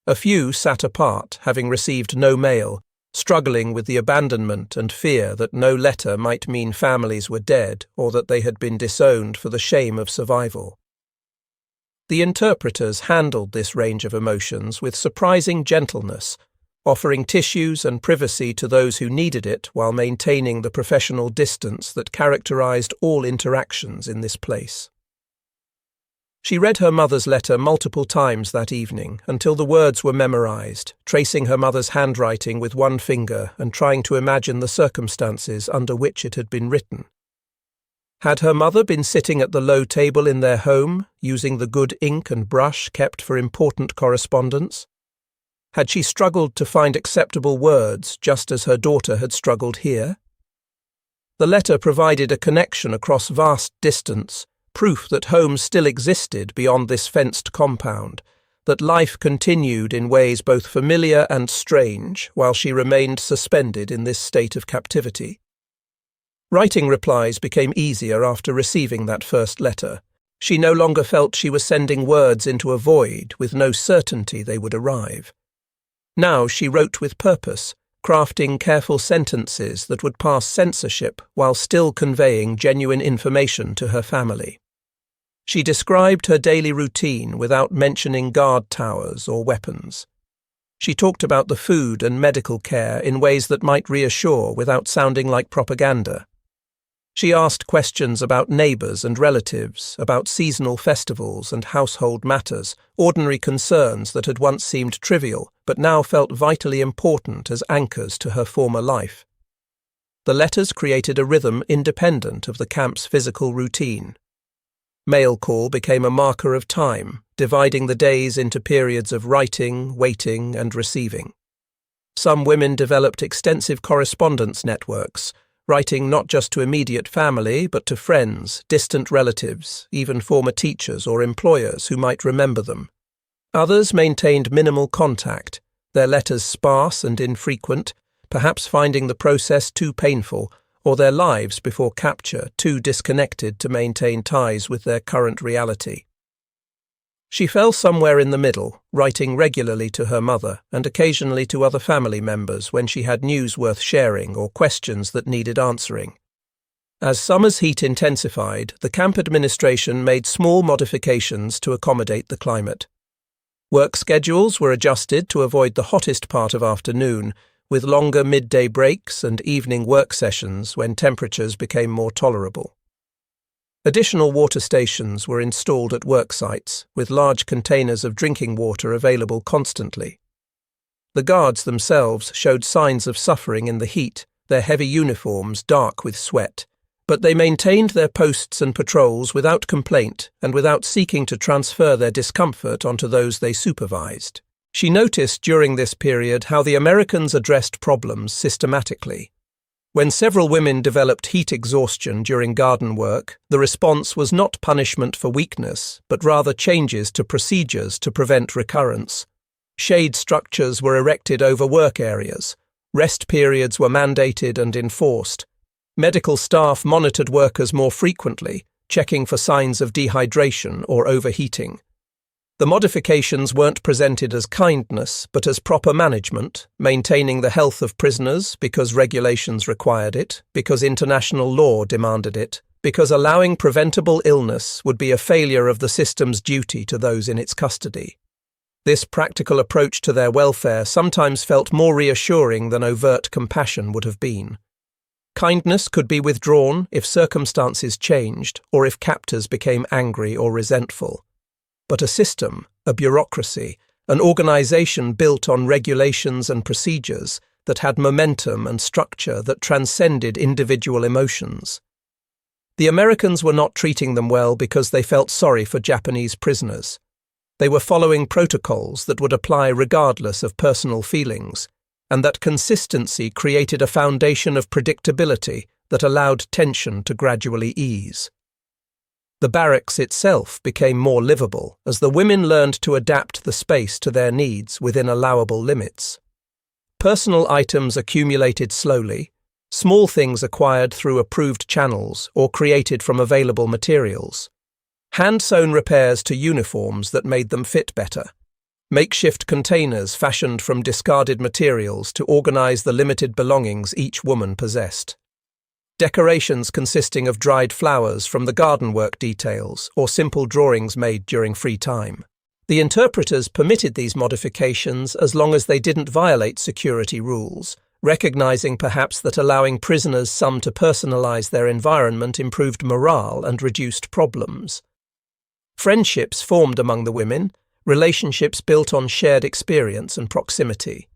A few sat apart, having received no mail, struggling with the abandonment and fear that no letter might mean families were dead or that they had been disowned for the shame of survival. The interpreters handled this range of emotions with surprising gentleness, offering tissues and privacy to those who needed it while maintaining the professional distance that characterized all interactions in this place. She read her mother's letter multiple times that evening until the words were memorized, tracing her mother's handwriting with one finger and trying to imagine the circumstances under which it had been written. Had her mother been sitting at the low table in their home, using the good ink and brush kept for important correspondence? Had she struggled to find acceptable words just as her daughter had struggled here? The letter provided a connection across vast distance, proof that home still existed beyond this fenced compound, that life continued in ways both familiar and strange while she remained suspended in this state of captivity. Writing replies became easier after receiving that first letter. She no longer felt she was sending words into a void with no certainty they would arrive. Now she wrote with purpose, crafting careful sentences that would pass censorship while still conveying genuine information to her family. She described her daily routine without mentioning guard towers or weapons. She talked about the food and medical care in ways that might reassure without sounding like propaganda. She asked questions about neighbours and relatives, about seasonal festivals and household matters, ordinary concerns that had once seemed trivial but now felt vitally important as anchors to her former life. The letters created a rhythm independent of the camp's physical routine. Mail call became a marker of time, dividing the days into periods of writing, waiting, and receiving. Some women developed extensive correspondence networks, writing not just to immediate family but to friends, distant relatives, even former teachers or employers who might remember them. Others maintained minimal contact, their letters sparse and infrequent, perhaps finding the process too painful, or their lives before capture too disconnected to maintain ties with their current reality. She fell somewhere in the middle, writing regularly to her mother and occasionally to other family members when she had news worth sharing or questions that needed answering. As summer's heat intensified, the camp administration made small modifications to accommodate the climate. Work schedules were adjusted to avoid the hottest part of afternoon, with longer midday breaks and evening work sessions when temperatures became more tolerable. Additional water stations were installed at work sites, with large containers of drinking water available constantly. The guards themselves showed signs of suffering in the heat, their heavy uniforms dark with sweat, but they maintained their posts and patrols without complaint and without seeking to transfer their discomfort onto those they supervised. She noticed during this period how the Americans addressed problems systematically. When several women developed heat exhaustion during garden work, the response was not punishment for weakness, but rather changes to procedures to prevent recurrence. Shade structures were erected over work areas. Rest periods were mandated and enforced. Medical staff monitored workers more frequently, checking for signs of dehydration or overheating. The modifications weren't presented as kindness, but as proper management, maintaining the health of prisoners because regulations required it, because international law demanded it, because allowing preventable illness would be a failure of the system's duty to those in its custody. This practical approach to their welfare sometimes felt more reassuring than overt compassion would have been. Kindness could be withdrawn if circumstances changed or if captors became angry or resentful. But a system, a bureaucracy, an organization built on regulations and procedures that had momentum and structure that transcended individual emotions. The Americans were not treating them well because they felt sorry for Japanese prisoners. They were following protocols that would apply regardless of personal feelings, and that consistency created a foundation of predictability that allowed tension to gradually ease. The barracks itself became more livable as the women learned to adapt the space to their needs within allowable limits. Personal items accumulated slowly, small things acquired through approved channels or created from available materials. Hand-sewn repairs to uniforms that made them fit better. Makeshift containers fashioned from discarded materials to organize the limited belongings each woman possessed. Decorations consisting of dried flowers from the garden work details or simple drawings made during free time. The interpreters permitted these modifications as long as they didn't violate security rules, recognizing perhaps that allowing prisoners some to personalize their environment improved morale and reduced problems. Friendships formed among the women, relationships built on shared experience and proximity.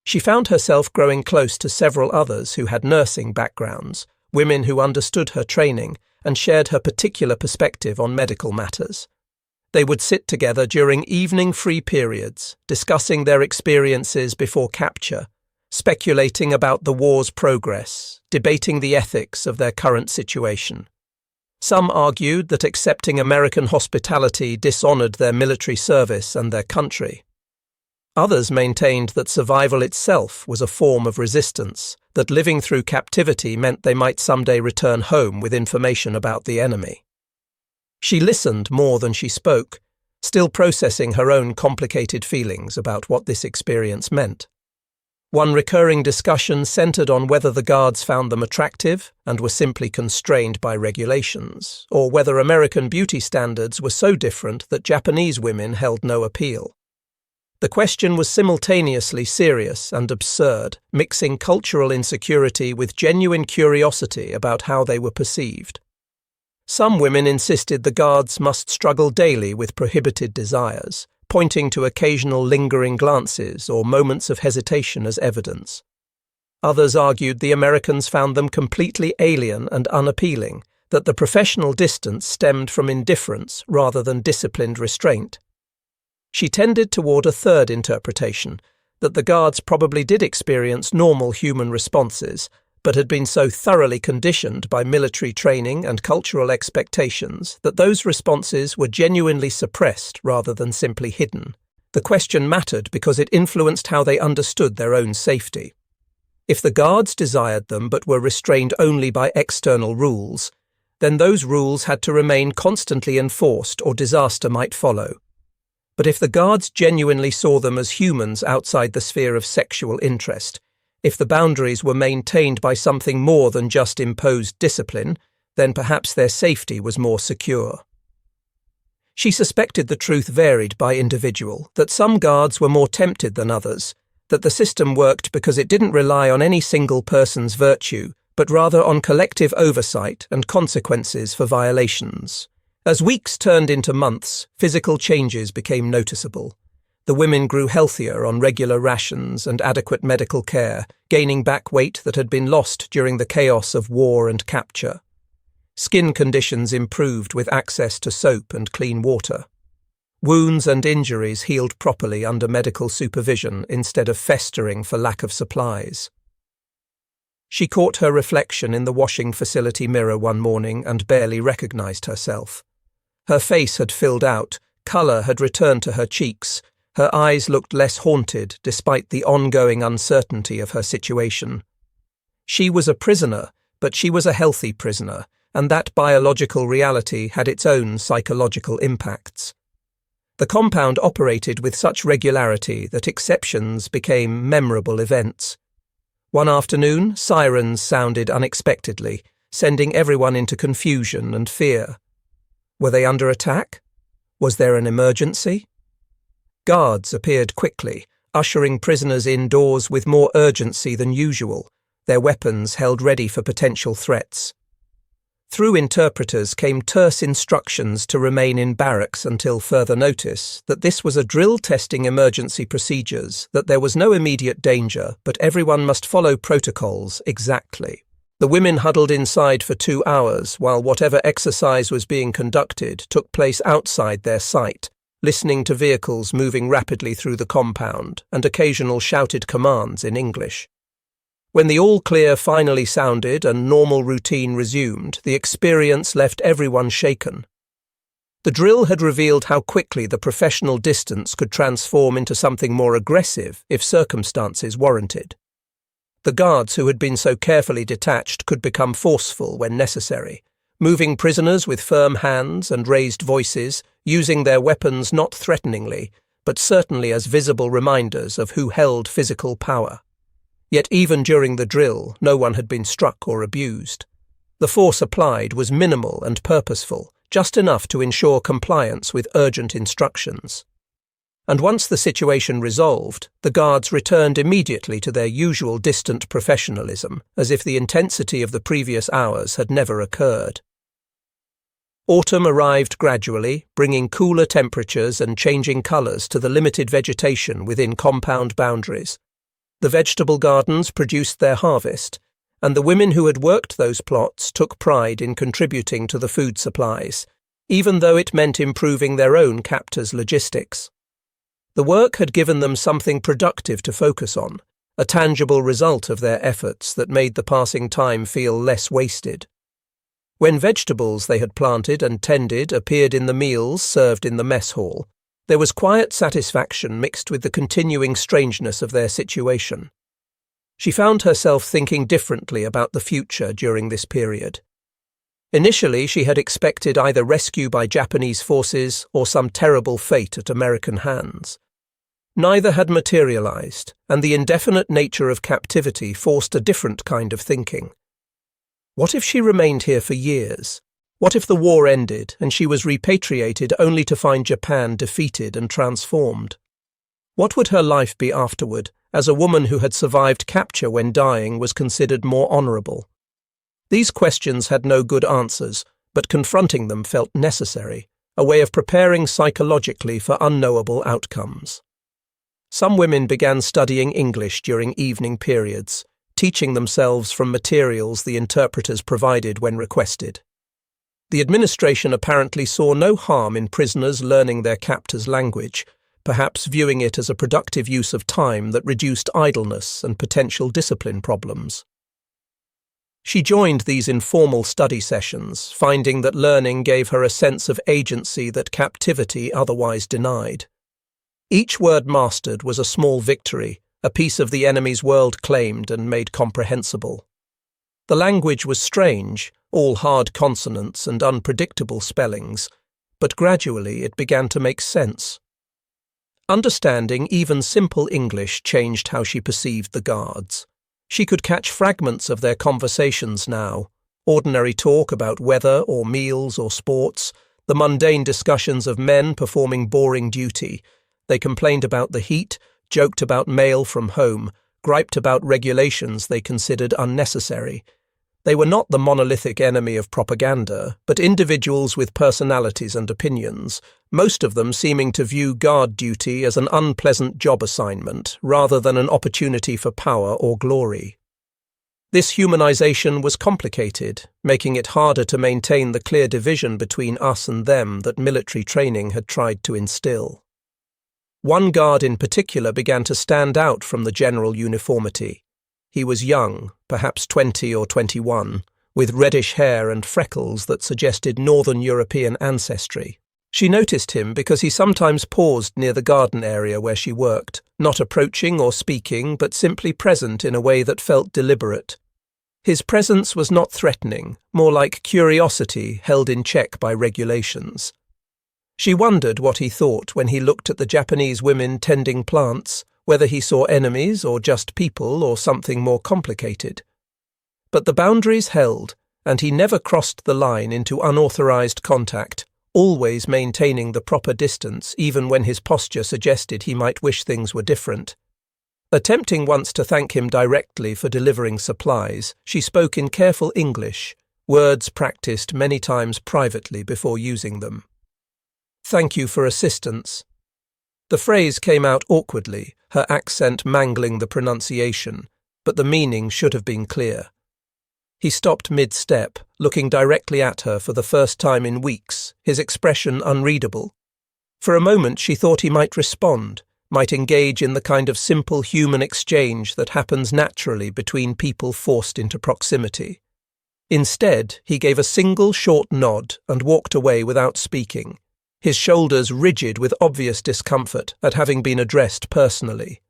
She found herself growing close to several others who had nursing backgrounds, women who understood her training and shared her particular perspective on medical matters. They would sit together during evening free periods, discussing their experiences before capture, speculating about the war's progress, debating the ethics of their current situation. Some argued that accepting American hospitality dishonored their military service and their country. Others maintained that survival itself was a form of resistance, that living through captivity meant they might someday return home with information about the enemy. She listened more than she spoke, still processing her own complicated feelings about what this experience meant. One recurring discussion centered on whether the guards found them attractive and were simply constrained by regulations, or whether American beauty standards were so different that Japanese women held no appeal. The question was simultaneously serious and absurd, mixing cultural insecurity with genuine curiosity about how they were perceived. Some women insisted the guards must struggle daily with prohibited desires, pointing to occasional lingering glances or moments of hesitation as evidence. Others argued the Americans found them completely alien and unappealing, that the professional distance stemmed from indifference rather than disciplined restraint. She tended toward a third interpretation, that the guards probably did experience normal human responses, but had been so thoroughly conditioned by military training and cultural expectations that those responses were genuinely suppressed rather than simply hidden. The question mattered because it influenced how they understood their own safety. If the guards desired them but were restrained only by external rules, then those rules had to remain constantly enforced or disaster might follow. But if the guards genuinely saw them as humans outside the sphere of sexual interest, if the boundaries were maintained by something more than just imposed discipline, then perhaps their safety was more secure. She suspected the truth varied by individual, that some guards were more tempted than others, that the system worked because it didn't rely on any single person's virtue, but rather on collective oversight and consequences for violations. As weeks turned into months, physical changes became noticeable. The women grew healthier on regular rations and adequate medical care, gaining back weight that had been lost during the chaos of war and capture. Skin conditions improved with access to soap and clean water. Wounds and injuries healed properly under medical supervision instead of festering for lack of supplies. She caught her reflection in the washing facility mirror one morning and barely recognized herself. Her face had filled out, color had returned to her cheeks, her eyes looked less haunted despite the ongoing uncertainty of her situation. She was a prisoner, but she was a healthy prisoner, and that biological reality had its own psychological impacts. The compound operated with such regularity that exceptions became memorable events. One afternoon, sirens sounded unexpectedly, sending everyone into confusion and fear. Were they under attack? Was there an emergency? Guards appeared quickly, ushering prisoners indoors with more urgency than usual, their weapons held ready for potential threats. Through interpreters came terse instructions to remain in barracks until further notice, that this was a drill testing emergency procedures, that there was no immediate danger, but everyone must follow protocols exactly. The women huddled inside for 2 hours while whatever exercise was being conducted took place outside their sight, listening to vehicles moving rapidly through the compound and occasional shouted commands in English. When the all-clear finally sounded and normal routine resumed, the experience left everyone shaken. The drill had revealed how quickly the professional distance could transform into something more aggressive if circumstances warranted. The guards who had been so carefully detached could become forceful when necessary, moving prisoners with firm hands and raised voices, using their weapons not threateningly, but certainly as visible reminders of who held physical power. Yet even during the drill, no one had been struck or abused. The force applied was minimal and purposeful, just enough to ensure compliance with urgent instructions. And once the situation resolved, the guards returned immediately to their usual distant professionalism, as if the intensity of the previous hours had never occurred. Autumn arrived gradually, bringing cooler temperatures and changing colours to the limited vegetation within compound boundaries. The vegetable gardens produced their harvest, and the women who had worked those plots took pride in contributing to the food supplies, even though it meant improving their own captors' logistics. The work had given them something productive to focus on, a tangible result of their efforts that made the passing time feel less wasted. When vegetables they had planted and tended appeared in the meals served in the mess hall, there was quiet satisfaction mixed with the continuing strangeness of their situation. She found herself thinking differently about the future during this period. Initially, she had expected either rescue by Japanese forces or some terrible fate at American hands. Neither had materialized, and the indefinite nature of captivity forced a different kind of thinking. What if she remained here for years? What if the war ended and she was repatriated only to find Japan defeated and transformed? What would her life be afterward, as a woman who had survived capture when dying was considered more honorable? These questions had no good answers, but confronting them felt necessary, a way of preparing psychologically for unknowable outcomes. Some women began studying English during evening periods, teaching themselves from materials the interpreters provided when requested. The administration apparently saw no harm in prisoners learning their captors' language, perhaps viewing it as a productive use of time that reduced idleness and potential discipline problems. She joined these informal study sessions, finding that learning gave her a sense of agency that captivity otherwise denied. Each word mastered was a small victory, a piece of the enemy's world claimed and made comprehensible. The language was strange, all hard consonants and unpredictable spellings, but gradually it began to make sense. Understanding even simple English changed how she perceived the guards. She could catch fragments of their conversations now, ordinary talk about weather or meals or sports, the mundane discussions of men performing boring duty. They complained about the heat, joked about mail from home, griped about regulations they considered unnecessary. They were not the monolithic enemy of propaganda, but individuals with personalities and opinions, most of them seeming to view guard duty as an unpleasant job assignment rather than an opportunity for power or glory. This humanization was complicated, making it harder to maintain the clear division between us and them that military training had tried to instill. One guard in particular began to stand out from the general uniformity. He was young, perhaps 20 or 21, with reddish hair and freckles that suggested Northern European ancestry. She noticed him because he sometimes paused near the garden area where she worked, not approaching or speaking, but simply present in a way that felt deliberate. His presence was not threatening, more like curiosity held in check by regulations. She wondered what he thought when he looked at the Japanese women tending plants, whether he saw enemies or just people or something more complicated. But the boundaries held, and he never crossed the line into unauthorized contact, always maintaining the proper distance even when his posture suggested he might wish things were different. Attempting once to thank him directly for delivering supplies, she spoke in careful English, words practiced many times privately before using them. "Thank you for assistance." The phrase came out awkwardly, her accent mangling the pronunciation, but the meaning should have been clear. He stopped mid-step, looking directly at her for the first time in weeks, his expression unreadable. For a moment she thought he might respond, might engage in the kind of simple human exchange that happens naturally between people forced into proximity. Instead, he gave a single short nod and walked away without speaking, his shoulders rigid with obvious discomfort at having been addressed personally.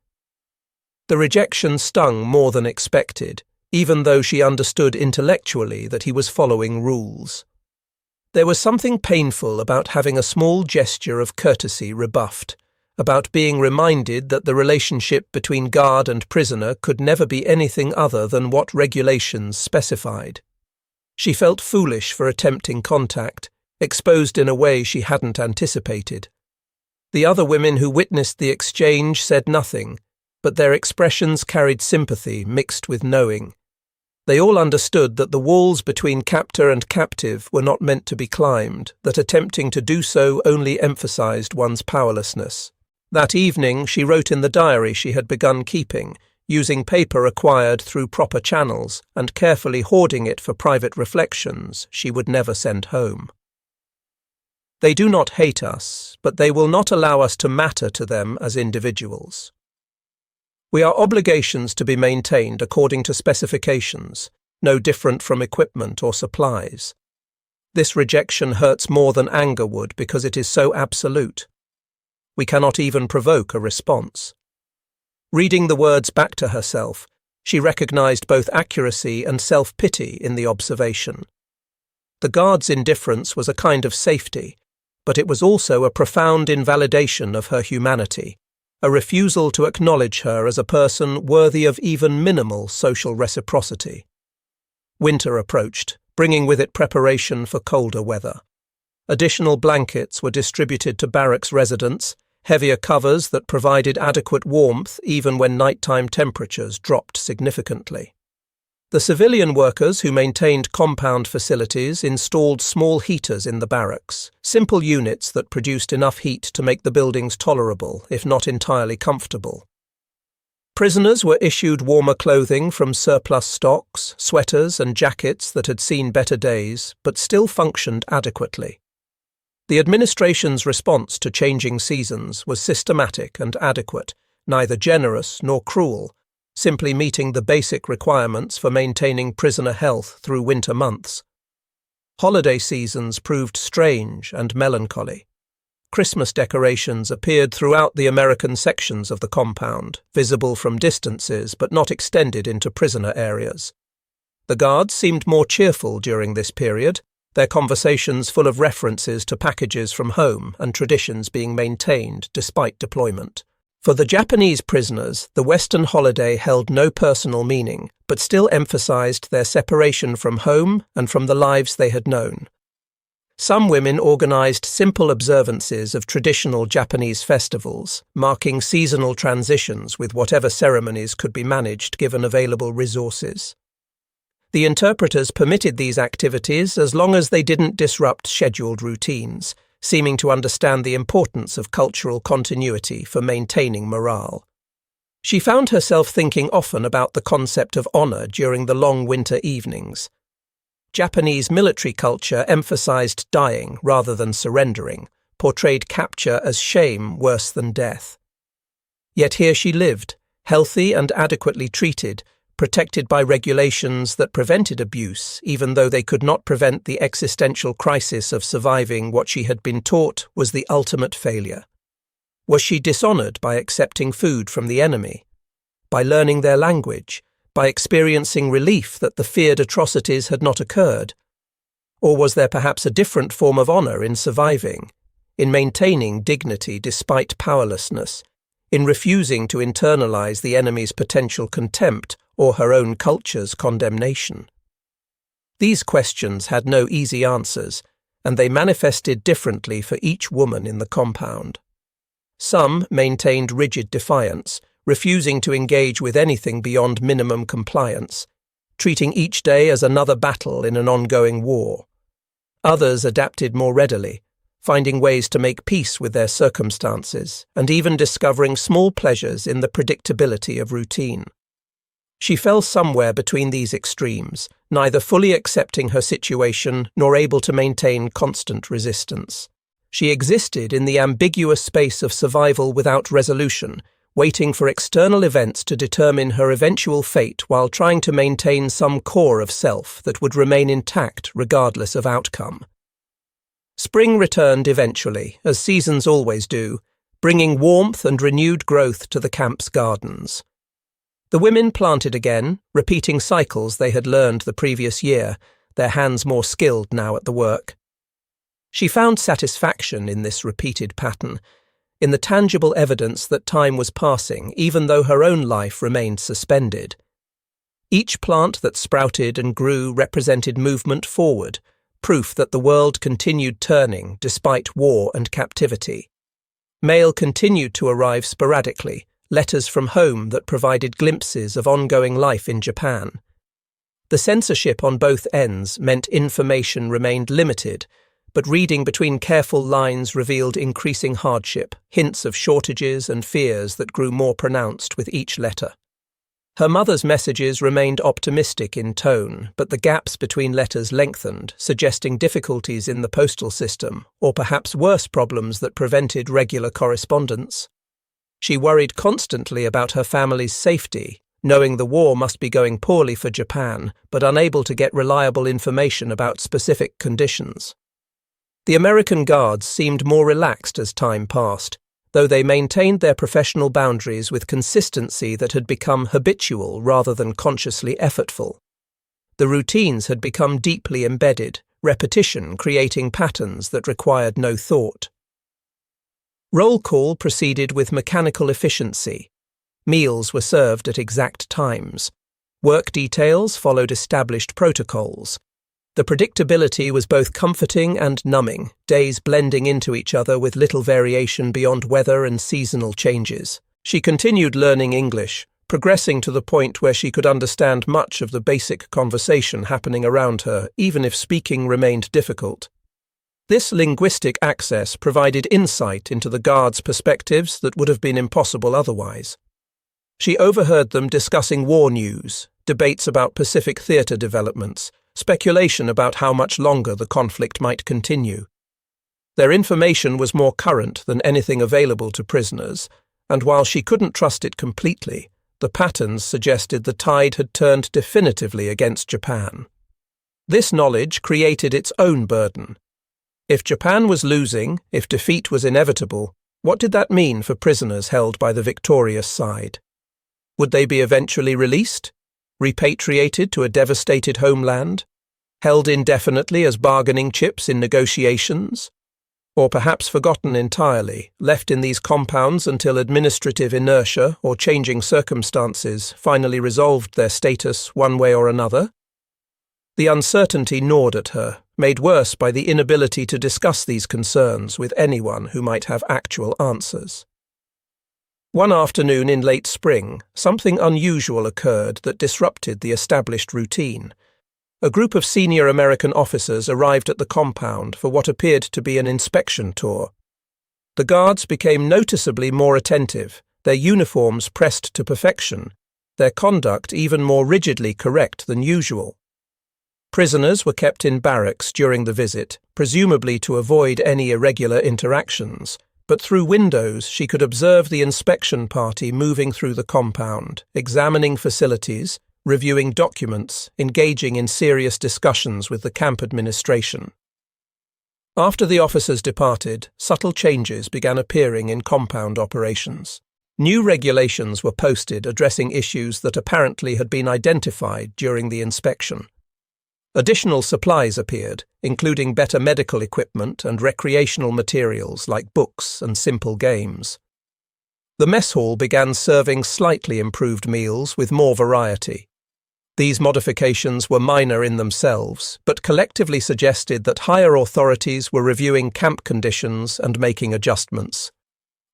The rejection stung more than expected, even though she understood intellectually that he was following rules. There was something painful about having a small gesture of courtesy rebuffed, about being reminded that the relationship between guard and prisoner could never be anything other than what regulations specified. She felt foolish for attempting contact, exposed in a way she hadn't anticipated. The other women who witnessed the exchange said nothing, but their expressions carried sympathy mixed with knowing. They all understood that the walls between captor and captive were not meant to be climbed, that attempting to do so only emphasized one's powerlessness. That evening she wrote in the diary she had begun keeping, using paper acquired through proper channels and carefully hoarding it for private reflections she would never send home. They do not hate us, but they will not allow us to matter to them as individuals. We are obligations to be maintained according to specifications, no different from equipment or supplies. This rejection hurts more than anger would because it is so absolute. We cannot even provoke a response. Reading the words back to herself, she recognized both accuracy and self-pity in the observation. The guard's indifference was a kind of safety, but it was also a profound invalidation of her humanity, a refusal to acknowledge her as a person worthy of even minimal social reciprocity. Winter approached, bringing with it preparation for colder weather. Additional blankets were distributed to barracks residents, heavier covers that provided adequate warmth even when nighttime temperatures dropped significantly. The civilian workers who maintained compound facilities installed small heaters in the barracks, simple units that produced enough heat to make the buildings tolerable, if not entirely comfortable. Prisoners were issued warmer clothing from surplus stocks, sweaters and jackets that had seen better days, but still functioned adequately. The administration's response to changing seasons was systematic and adequate, neither generous nor cruel, simply meeting the basic requirements for maintaining prisoner health through winter months. Holiday seasons proved strange and melancholy. Christmas decorations appeared throughout the American sections of the compound, visible from distances but not extended into prisoner areas. The guards seemed more cheerful during this period, their conversations full of references to packages from home and traditions being maintained despite deployment. For the Japanese prisoners, the Western holiday held no personal meaning, but still emphasized their separation from home and from the lives they had known. Some women organized simple observances of traditional Japanese festivals, marking seasonal transitions with whatever ceremonies could be managed given available resources. The interpreters permitted these activities as long as they didn't disrupt scheduled routines, seeming to understand the importance of cultural continuity for maintaining morale. She found herself thinking often about the concept of honor during the long winter evenings. Japanese military culture emphasized dying rather than surrendering, portrayed capture as shame worse than death. Yet here she lived, healthy and adequately treated, protected by regulations that prevented abuse, even though they could not prevent the existential crisis of surviving what she had been taught was the ultimate failure. Was she dishonored by accepting food from the enemy? By learning their language? By experiencing relief that the feared atrocities had not occurred? Or was there perhaps a different form of honor in surviving, in maintaining dignity despite powerlessness, in refusing to internalize the enemy's potential contempt or her own culture's condemnation? These questions had no easy answers, and they manifested differently for each woman in the compound. Some maintained rigid defiance, refusing to engage with anything beyond minimum compliance, treating each day as another battle in an ongoing war. Others adapted more readily, finding ways to make peace with their circumstances and even discovering small pleasures in the predictability of routine. She fell somewhere between these extremes, neither fully accepting her situation nor able to maintain constant resistance. She existed in the ambiguous space of survival without resolution, waiting for external events to determine her eventual fate while trying to maintain some core of self that would remain intact regardless of outcome. Spring returned eventually, as seasons always do, bringing warmth and renewed growth to the camp's gardens. The women planted again, repeating cycles they had learned the previous year, their hands more skilled now at the work. She found satisfaction in this repeated pattern, in the tangible evidence that time was passing even though her own life remained suspended. Each plant that sprouted and grew represented movement forward, proof that the world continued turning despite war and captivity. Mail continued to arrive sporadically, letters from home that provided glimpses of ongoing life in Japan. The censorship on both ends meant information remained limited, but reading between careful lines revealed increasing hardship, hints of shortages and fears that grew more pronounced with each letter. Her mother's messages remained optimistic in tone, but the gaps between letters lengthened, suggesting difficulties in the postal system, or perhaps worse problems that prevented regular correspondence. She worried constantly about her family's safety, knowing the war must be going poorly for Japan, but unable to get reliable information about specific conditions. The American guards seemed more relaxed as time passed, though they maintained their professional boundaries with consistency that had become habitual rather than consciously effortful. The routines had become deeply embedded, repetition creating patterns that required no thought. Roll call proceeded with mechanical efficiency. Meals were served at exact times. Work details followed established protocols. The predictability was both comforting and numbing, days blending into each other with little variation beyond weather and seasonal changes. She continued learning English, progressing to the point where she could understand much of the basic conversation happening around her, even if speaking remained difficult. This linguistic access provided insight into the guards' perspectives that would have been impossible otherwise. She overheard them discussing war news, debates about Pacific theater developments, speculation about how much longer the conflict might continue. Their information was more current than anything available to prisoners, and while she couldn't trust it completely, the patterns suggested the tide had turned definitively against Japan. This knowledge created its own burden. If Japan was losing, if defeat was inevitable, what did that mean for prisoners held by the victorious side? Would they be eventually released, repatriated to a devastated homeland, held indefinitely as bargaining chips in negotiations? Or perhaps forgotten entirely, left in these compounds until administrative inertia or changing circumstances finally resolved their status one way or another? The uncertainty gnawed at her, made worse by the inability to discuss these concerns with anyone who might have actual answers. One afternoon in late spring, something unusual occurred that disrupted the established routine. A group of senior American officers arrived at the compound for what appeared to be an inspection tour. The guards became noticeably more attentive, their uniforms pressed to perfection, their conduct even more rigidly correct than usual. Prisoners were kept in barracks during the visit, presumably to avoid any irregular interactions, but through windows she could observe the inspection party moving through the compound, examining facilities, reviewing documents, engaging in serious discussions with the camp administration. After the officers departed, subtle changes began appearing in compound operations. New regulations were posted addressing issues that apparently had been identified during the inspection. Additional supplies appeared, including better medical equipment and recreational materials like books and simple games. The mess hall began serving slightly improved meals with more variety. These modifications were minor in themselves, but collectively suggested that higher authorities were reviewing camp conditions and making adjustments.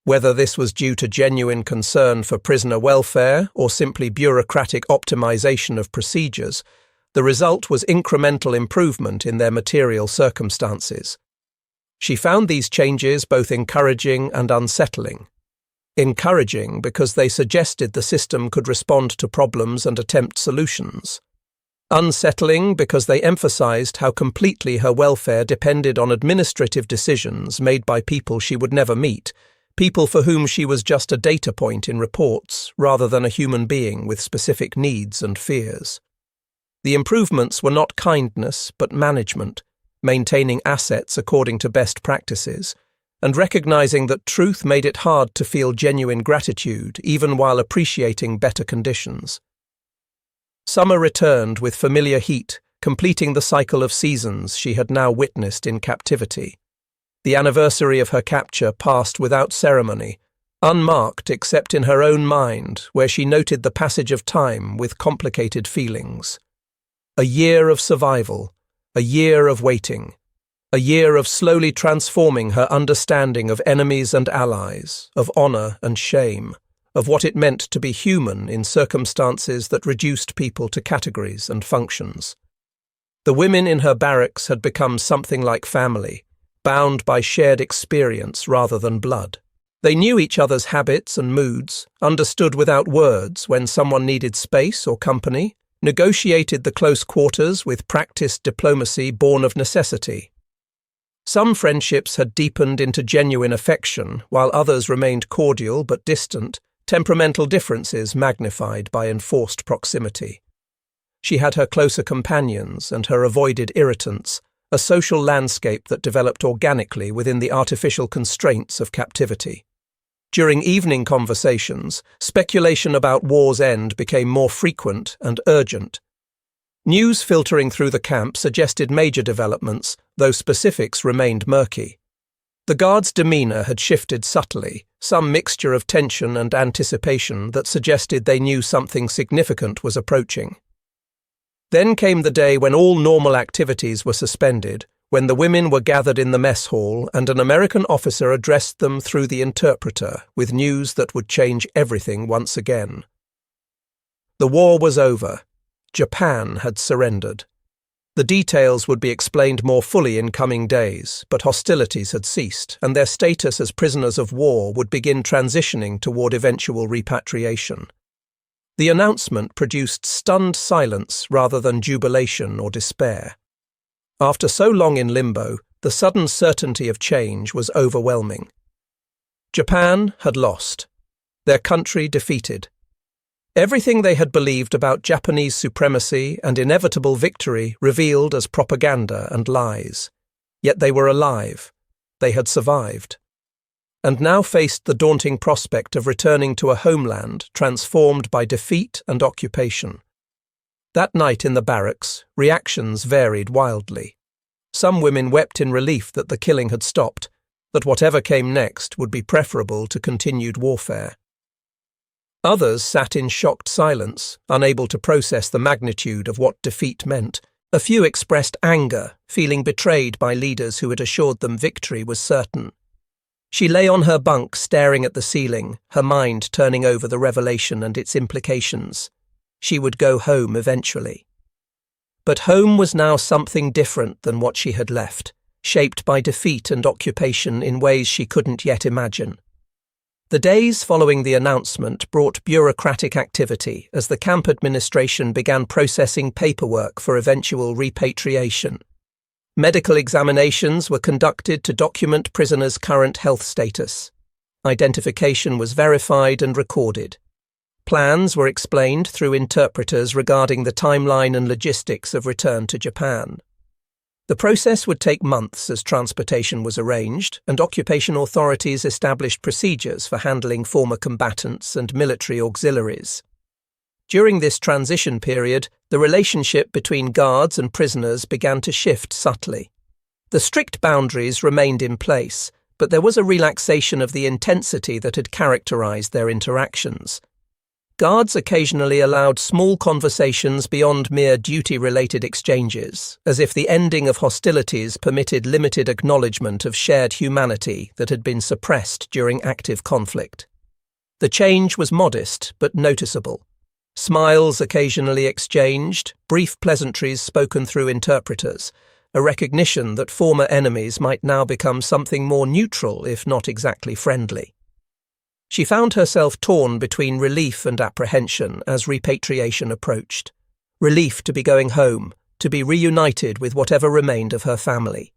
Whether this was due to genuine concern for prisoner welfare or simply bureaucratic optimization of procedures, the result was incremental improvement in their material circumstances. She found these changes both encouraging and unsettling. Encouraging because they suggested the system could respond to problems and attempt solutions. Unsettling because they emphasized how completely her welfare depended on administrative decisions made by people she would never meet, people for whom she was just a data point in reports rather than a human being with specific needs and fears. The improvements were not kindness but management, maintaining assets according to best practices, and recognizing that truth made it hard to feel genuine gratitude even while appreciating better conditions. Summer returned with familiar heat, completing the cycle of seasons she had now witnessed in captivity. The anniversary of her capture passed without ceremony, unmarked except in her own mind, where she noted the passage of time with complicated feelings. A year of survival, a year of waiting, a year of slowly transforming her understanding of enemies and allies, of honor and shame, of what it meant to be human in circumstances that reduced people to categories and functions. The women in her barracks had become something like family, bound by shared experience rather than blood. They knew each other's habits and moods, understood without words when someone needed space or company, negotiated the close quarters with practiced diplomacy born of necessity. Some friendships had deepened into genuine affection, while others remained cordial but distant, temperamental differences magnified by enforced proximity. She had her closer companions and her avoided irritants, a social landscape that developed organically within the artificial constraints of captivity. During evening conversations, speculation about war's end became more frequent and urgent. News filtering through the camp suggested major developments, though specifics remained murky. The guards' demeanor had shifted subtly, some mixture of tension and anticipation that suggested they knew something significant was approaching. Then came the day when all normal activities were suspended, when the women were gathered in the mess hall and an American officer addressed them through the interpreter with news that would change everything once again. The war was over. Japan had surrendered. The details would be explained more fully in coming days, but hostilities had ceased, and their status as prisoners of war would begin transitioning toward eventual repatriation. The announcement produced stunned silence rather than jubilation or despair. After so long in limbo, The sudden certainty of change was overwhelming. Japan had lost. Their country defeated. Everything they had believed about Japanese supremacy and inevitable victory revealed as propaganda and lies. Yet they were alive. They had survived. And now faced the daunting prospect of returning to a homeland transformed by defeat and occupation. That night in the barracks, reactions varied wildly. Some women wept in relief that the killing had stopped, that whatever came next would be preferable to continued warfare. Others sat in shocked silence, unable to process the magnitude of what defeat meant. A few expressed anger, feeling betrayed by leaders who had assured them victory was certain. She lay on her bunk staring at the ceiling, her mind turning over the revelation and its implications. She would go home eventually. But home was now something different than what she had left, shaped by defeat and occupation in ways she couldn't yet imagine. The days following the announcement brought bureaucratic activity as the camp administration began processing paperwork for eventual repatriation. Medical examinations were conducted to document prisoners' current health status. Identification was verified and recorded. Plans were explained through interpreters regarding the timeline and logistics of return to Japan. The process would take months as transportation was arranged, and occupation authorities established procedures for handling former combatants and military auxiliaries. During this transition period, the relationship between guards and prisoners began to shift subtly. The strict boundaries remained in place, but there was a relaxation of the intensity that had characterized their interactions. Guards occasionally allowed small conversations beyond mere duty-related exchanges, as if the ending of hostilities permitted limited acknowledgement of shared humanity that had been suppressed during active conflict. The change was modest but noticeable. Smiles occasionally exchanged, brief pleasantries spoken through interpreters, a recognition that former enemies might now become something more neutral if not exactly friendly. She found herself torn between relief and apprehension as repatriation approached. Relief to be going home, to be reunited with whatever remained of her family.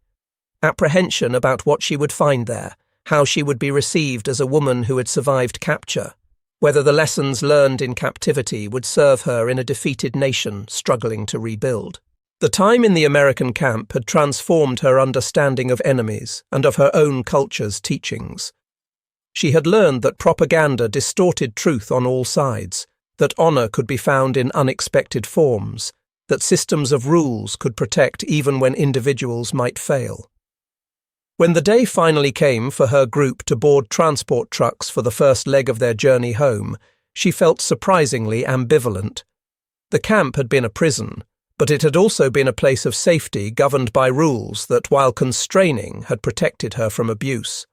Apprehension about what she would find there, how she would be received as a woman who had survived capture, whether the lessons learned in captivity would serve her in a defeated nation struggling to rebuild. The time in the American camp had transformed her understanding of enemies and of her own culture's teachings. She had learned that propaganda distorted truth on all sides, that honor could be found in unexpected forms, that systems of rules could protect even when individuals might fail. When the day finally came for her group to board transport trucks for the first leg of their journey home, she felt surprisingly ambivalent. The camp had been a prison, but it had also been a place of safety governed by rules that, while constraining, had protected her from abuse.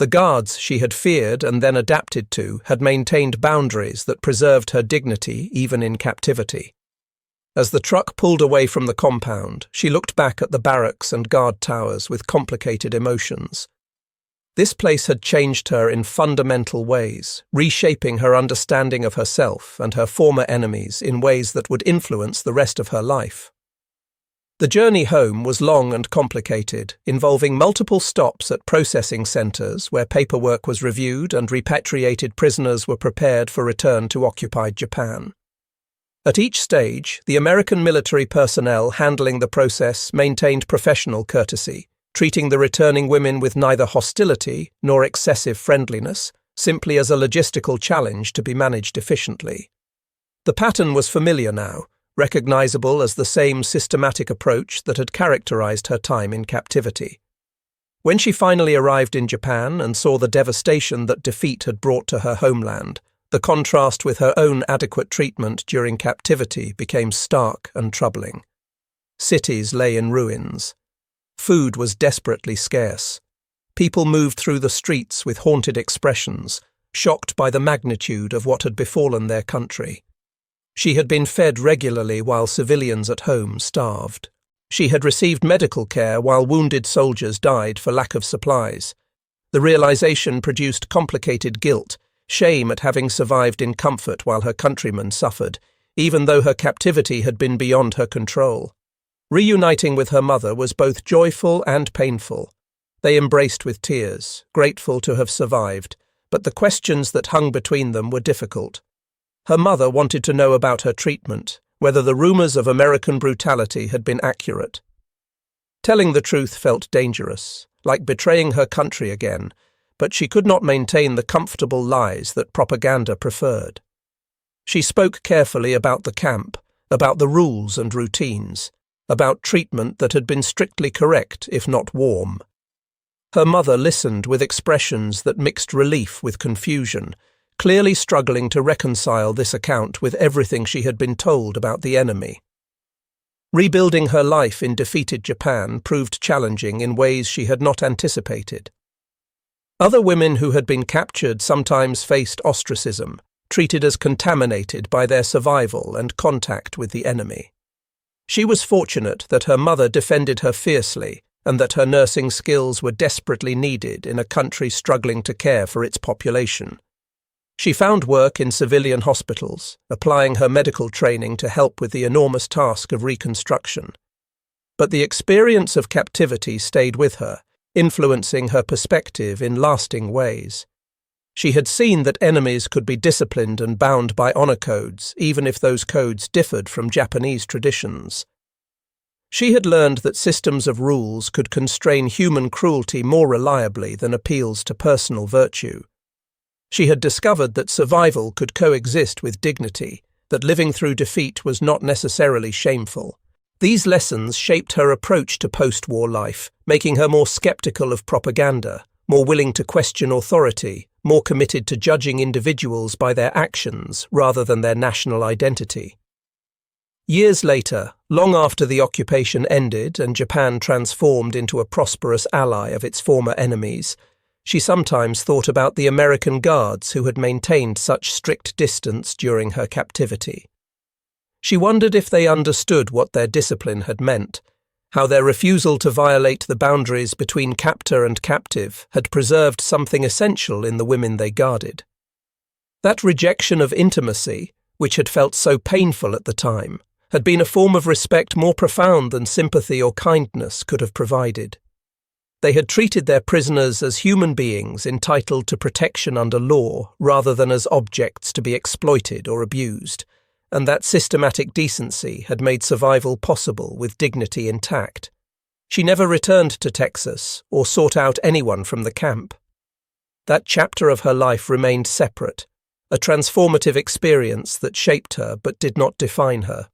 The guards she had feared and then adapted to had maintained boundaries that preserved her dignity even in captivity. As the truck pulled away from the compound, she looked back at the barracks and guard towers with complicated emotions. This place had changed her in fundamental ways, reshaping her understanding of herself and her former enemies in ways that would influence the rest of her life. The journey home was long and complicated, involving multiple stops at processing centers where paperwork was reviewed and repatriated prisoners were prepared for return to occupied Japan. At each stage, the American military personnel handling the process maintained professional courtesy, treating the returning women with neither hostility nor excessive friendliness, simply as a logistical challenge to be managed efficiently. The pattern was familiar now, recognizable as the same systematic approach that had characterized her time in captivity. When she finally arrived in Japan and saw the devastation that defeat had brought to her homeland, the contrast with her own adequate treatment during captivity became stark and troubling. Cities lay in ruins. Food was desperately scarce. People moved through the streets with haunted expressions, shocked by the magnitude of what had befallen their country. She had been fed regularly while civilians at home starved. She had received medical care while wounded soldiers died for lack of supplies. The realization produced complicated guilt, shame at having survived in comfort while her countrymen suffered, even though her captivity had been beyond her control. Reuniting with her mother was both joyful and painful. They embraced with tears, grateful to have survived, but the questions that hung between them were difficult. Her mother wanted to know about her treatment, whether the rumors of American brutality had been accurate. Telling the truth felt dangerous, like betraying her country again, but she could not maintain the comfortable lies that propaganda preferred. She spoke carefully about the camp, about the rules and routines, about treatment that had been strictly correct, if not warm. Her mother listened with expressions that mixed relief with confusion, clearly struggling to reconcile this account with everything she had been told about the enemy. Rebuilding her life in defeated Japan proved challenging in ways she had not anticipated. Other women who had been captured sometimes faced ostracism, treated as contaminated by their survival and contact with the enemy. She was fortunate that her mother defended her fiercely and that her nursing skills were desperately needed in a country struggling to care for its population. She found work in civilian hospitals, applying her medical training to help with the enormous task of reconstruction. But the experience of captivity stayed with her, influencing her perspective in lasting ways. She had seen that enemies could be disciplined and bound by honor codes, even if those codes differed from Japanese traditions. She had learned that systems of rules could constrain human cruelty more reliably than appeals to personal virtue. She had discovered that survival could coexist with dignity, that living through defeat was not necessarily shameful. These lessons shaped her approach to post-war life, making her more skeptical of propaganda, more willing to question authority, more committed to judging individuals by their actions rather than their national identity. Years later, long after the occupation ended and Japan transformed into a prosperous ally of its former enemies, she sometimes thought about the American guards who had maintained such strict distance during her captivity. She wondered if they understood what their discipline had meant, how their refusal to violate the boundaries between captor and captive had preserved something essential in the women they guarded. That rejection of intimacy, which had felt so painful at the time, had been a form of respect more profound than sympathy or kindness could have provided. They had treated their prisoners as human beings entitled to protection under law rather than as objects to be exploited or abused, and that systematic decency had made survival possible with dignity intact. She never returned to Texas or sought out anyone from the camp. That chapter of her life remained separate, a transformative experience that shaped her but did not define her.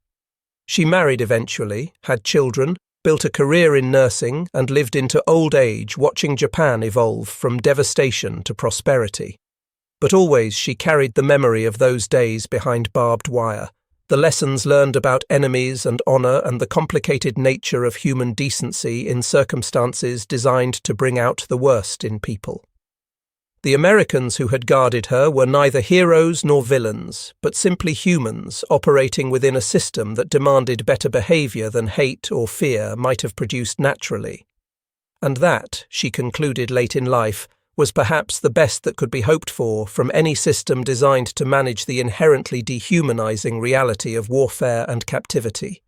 She married eventually, had children, built a career in nursing, and lived into old age watching Japan evolve from devastation to prosperity. But always she carried the memory of those days behind barbed wire, the lessons learned about enemies and honor and the complicated nature of human decency in circumstances designed to bring out the worst in people. The Americans who had guarded her were neither heroes nor villains, but simply humans operating within a system that demanded better behavior than hate or fear might have produced naturally. And that, she concluded late in life, was perhaps the best that could be hoped for from any system designed to manage the inherently dehumanizing reality of warfare and captivity.